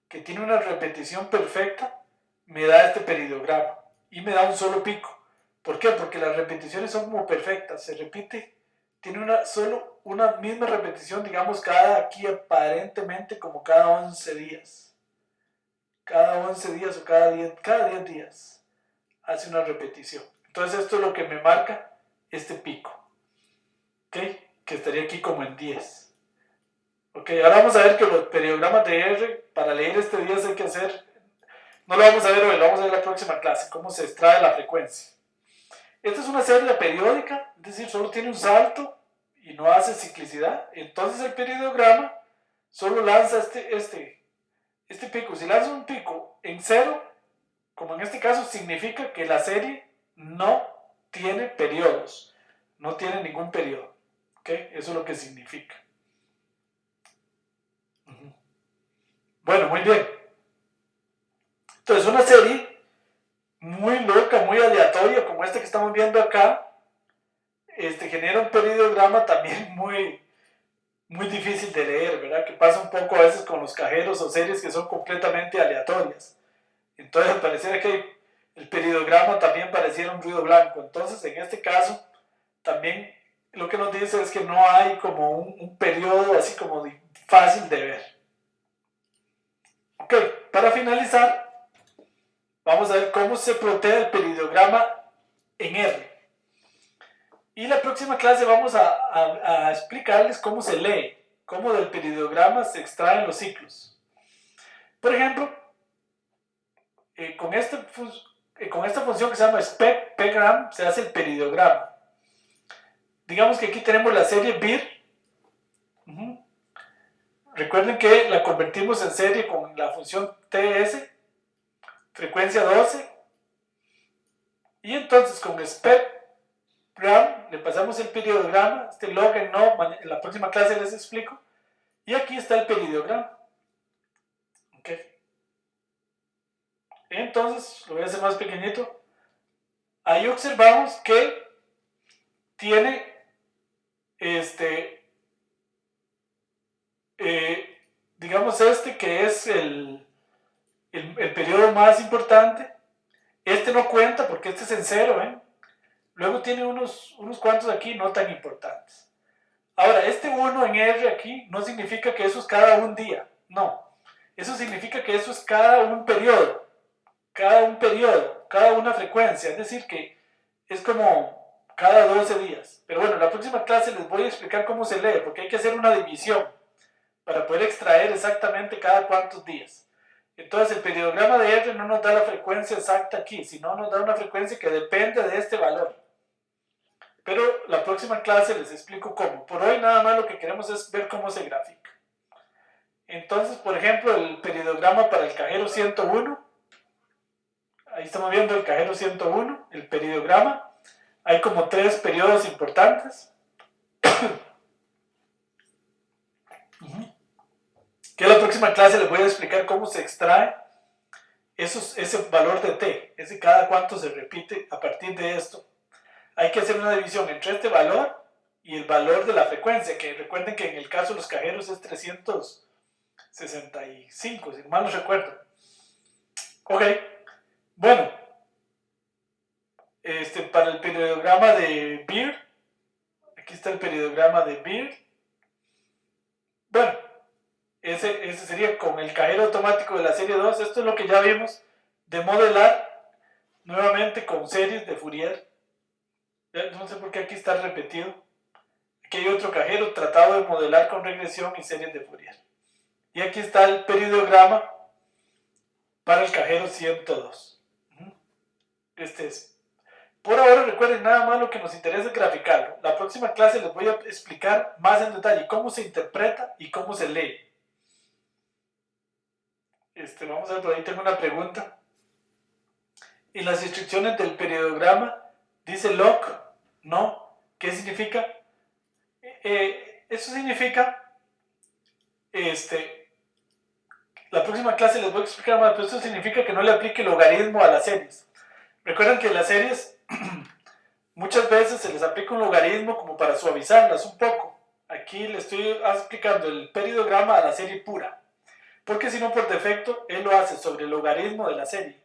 que tiene una repetición perfecta, me da este peridograma y me da un solo pico. ¿Por qué? Porque las repeticiones son como perfectas, se repite, tiene solo una misma repetición, digamos, aquí aparentemente como cada 11 días. Cada 11 días o cada 10 días hace una repetición. Entonces esto es lo que me marca este pico, ¿ok? Que estaría aquí como en 10. Ok, ahora vamos a ver que los periodogramas de R, para leer este 10 hay que hacer, no lo vamos a ver hoy, lo vamos a ver en la próxima clase, cómo se extrae la frecuencia. Esta es una serie periódica, es decir, solo tiene un salto y no hace ciclicidad. Entonces el periodograma solo lanza este pico. Si lanza un pico en 0, como en este caso, significa que la serie no tiene periodos, no tiene ningún periodo. ¿Okay? Eso es lo que significa. Bueno, muy bien. Entonces, una serie muy loca, muy aleatoria, como esta que estamos viendo acá, genera un periodograma también muy difícil de leer, ¿verdad? Que pasa un poco a veces con los cajeros o series que son completamente aleatorias. Entonces, pareciera que el periodograma también pareciera un ruido blanco. Entonces, en este caso, también lo que nos dice es que no hay como un periodo así como fácil de ver. Ok, para finalizar, vamos a ver cómo se protege el periodograma en R. Y la próxima clase vamos a explicarles cómo se lee, cómo del periodograma se extraen los ciclos. Por ejemplo, con esta función que se llama spec-pgram se hace el periodograma. Digamos que aquí tenemos la serie BIR. Recuerden que la convertimos en serie con la función TS, frecuencia 12. Y entonces con spec-pram le pasamos el periodograma, log en no, en la próxima clase les explico. Y aquí está el periodograma. Okay. Entonces, lo voy a hacer más pequeñito. Ahí observamos que tiene digamos que es el periodo más importante. Este no cuenta porque este es en 0, ¿eh? Luego tiene unos cuantos aquí no tan importantes. Ahora, este 1 en R aquí no significa que eso es cada un día, no. Eso significa que eso es cada un periodo, cada una frecuencia, es decir que es como cada 12 días. Pero bueno, en la próxima clase les voy a explicar cómo se lee, porque hay que hacer una división para poder extraer exactamente cada cuántos días. Entonces el periodograma de R no nos da la frecuencia exacta aquí, sino nos da una frecuencia que depende de este valor. Pero la próxima clase les explico cómo. Por hoy nada más lo que queremos es ver cómo se grafica. Entonces, por ejemplo, el periodograma para el cajero 101. Ahí estamos viendo el cajero 101, el periodograma. Hay como 3 periodos importantes. Que en la próxima clase les voy a explicar cómo se extrae ese valor de t, ese cada cuánto se repite a partir de esto. Hay que hacer una división entre este valor y el valor de la frecuencia, que recuerden que en el caso de los cajeros es 365, si mal no recuerdo. Ok, bueno, para el periodograma de Beer, aquí está el periodograma de Beer. Bueno, ese sería con el cajero automático de la serie 2. Esto es lo que ya vimos de modelar nuevamente con series de Fourier. No sé por qué aquí está repetido. Aquí hay otro cajero tratado de modelar con regresión y series de Fourier. Y aquí está el periodograma para el cajero 102. Este es. Por ahora recuerden nada más lo que nos interesa es graficarlo. La próxima clase les voy a explicar más en detalle cómo se interpreta y cómo se lee. Vamos a ver, por ahí tengo una pregunta. En las instrucciones del periodograma dice log, no. ¿Qué significa? Eso significa, la próxima clase les voy a explicar más, pero eso significa que no le aplique logaritmo a las series. Recuerden que las series muchas veces se les aplica un logaritmo como para suavizarlas un poco. Aquí le estoy explicando el periodograma a la serie pura, porque si no por defecto él lo hace sobre el logaritmo de la serie.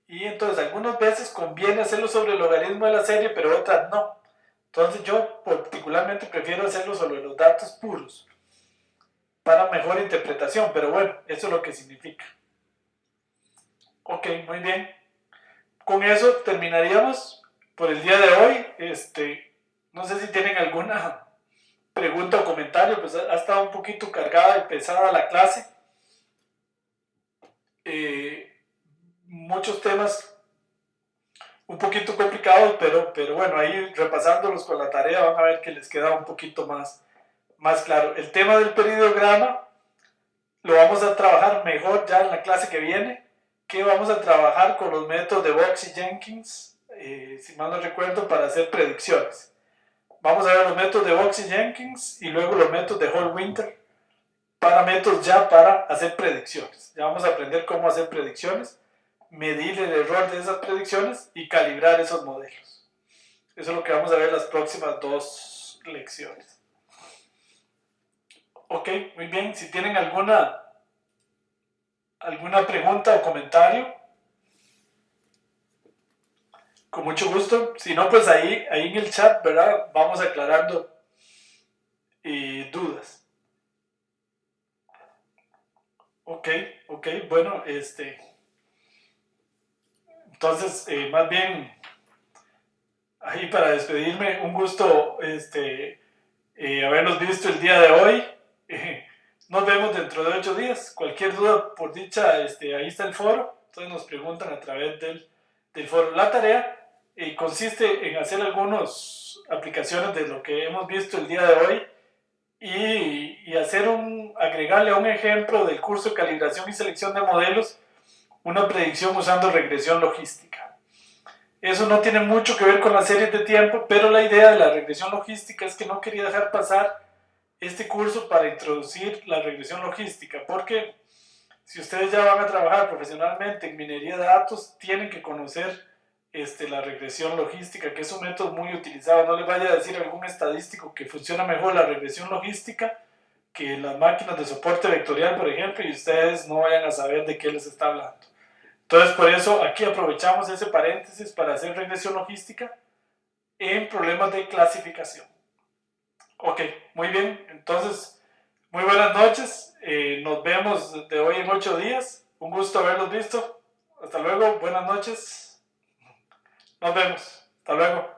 Y entonces algunas veces conviene hacerlo sobre el logaritmo de la serie, pero otras no. Entonces yo particularmente prefiero hacerlo sobre los datos puros, para mejor interpretación, pero bueno, eso es lo que significa. Ok, muy bien. Con eso terminaríamos por el día de hoy. No sé si tienen alguna pregunta o comentario, pues ha estado un poquito cargada y pesada la clase. Muchos temas un poquito complicados, pero bueno, ahí repasándolos con la tarea van a ver que les queda un poquito más claro. El tema del periodograma lo vamos a trabajar mejor ya en la clase que viene, que vamos a trabajar con los métodos de Box y Jenkins, si mal no recuerdo, para hacer predicciones. Vamos a ver los métodos de Box y Jenkins y luego los métodos de Hall-Winter para métodos ya para hacer predicciones. Ya vamos a aprender cómo hacer predicciones, medir el error de esas predicciones y calibrar esos modelos. Eso es lo que vamos a ver en las próximas 2 lecciones. Ok, muy bien. Si tienen alguna pregunta o comentario, con mucho gusto. Si no, pues ahí en el chat, ¿verdad? Vamos aclarando dudas. Ok, bueno, entonces, más bien, ahí para despedirme, un gusto habernos visto el día de hoy. Nos vemos dentro de 8 días. Cualquier duda, por dicha, ahí está el foro. Entonces nos preguntan a través del foro. La tarea consiste en hacer algunas aplicaciones de lo que hemos visto el día de hoy y agregarle a un ejemplo del curso de calibración y selección de modelos una predicción usando regresión logística. Eso no tiene mucho que ver con las series de tiempo, pero la idea de la regresión logística es que no quería dejar pasar este curso para introducir la regresión logística, porque si ustedes ya van a trabajar profesionalmente en minería de datos, tienen que conocer la regresión logística, que es un método muy utilizado. No les vaya a decir algún estadístico que funciona mejor la regresión logística que las máquinas de soporte vectorial, por ejemplo, y ustedes no vayan a saber de qué les está hablando. Entonces, por eso aquí aprovechamos ese paréntesis para hacer regresión logística en problemas de clasificación. Ok, muy bien. Entonces, muy buenas noches. Nos vemos de hoy en 8 días. Un gusto haberlos visto. Hasta luego. Buenas noches. Nos vemos. Hasta luego.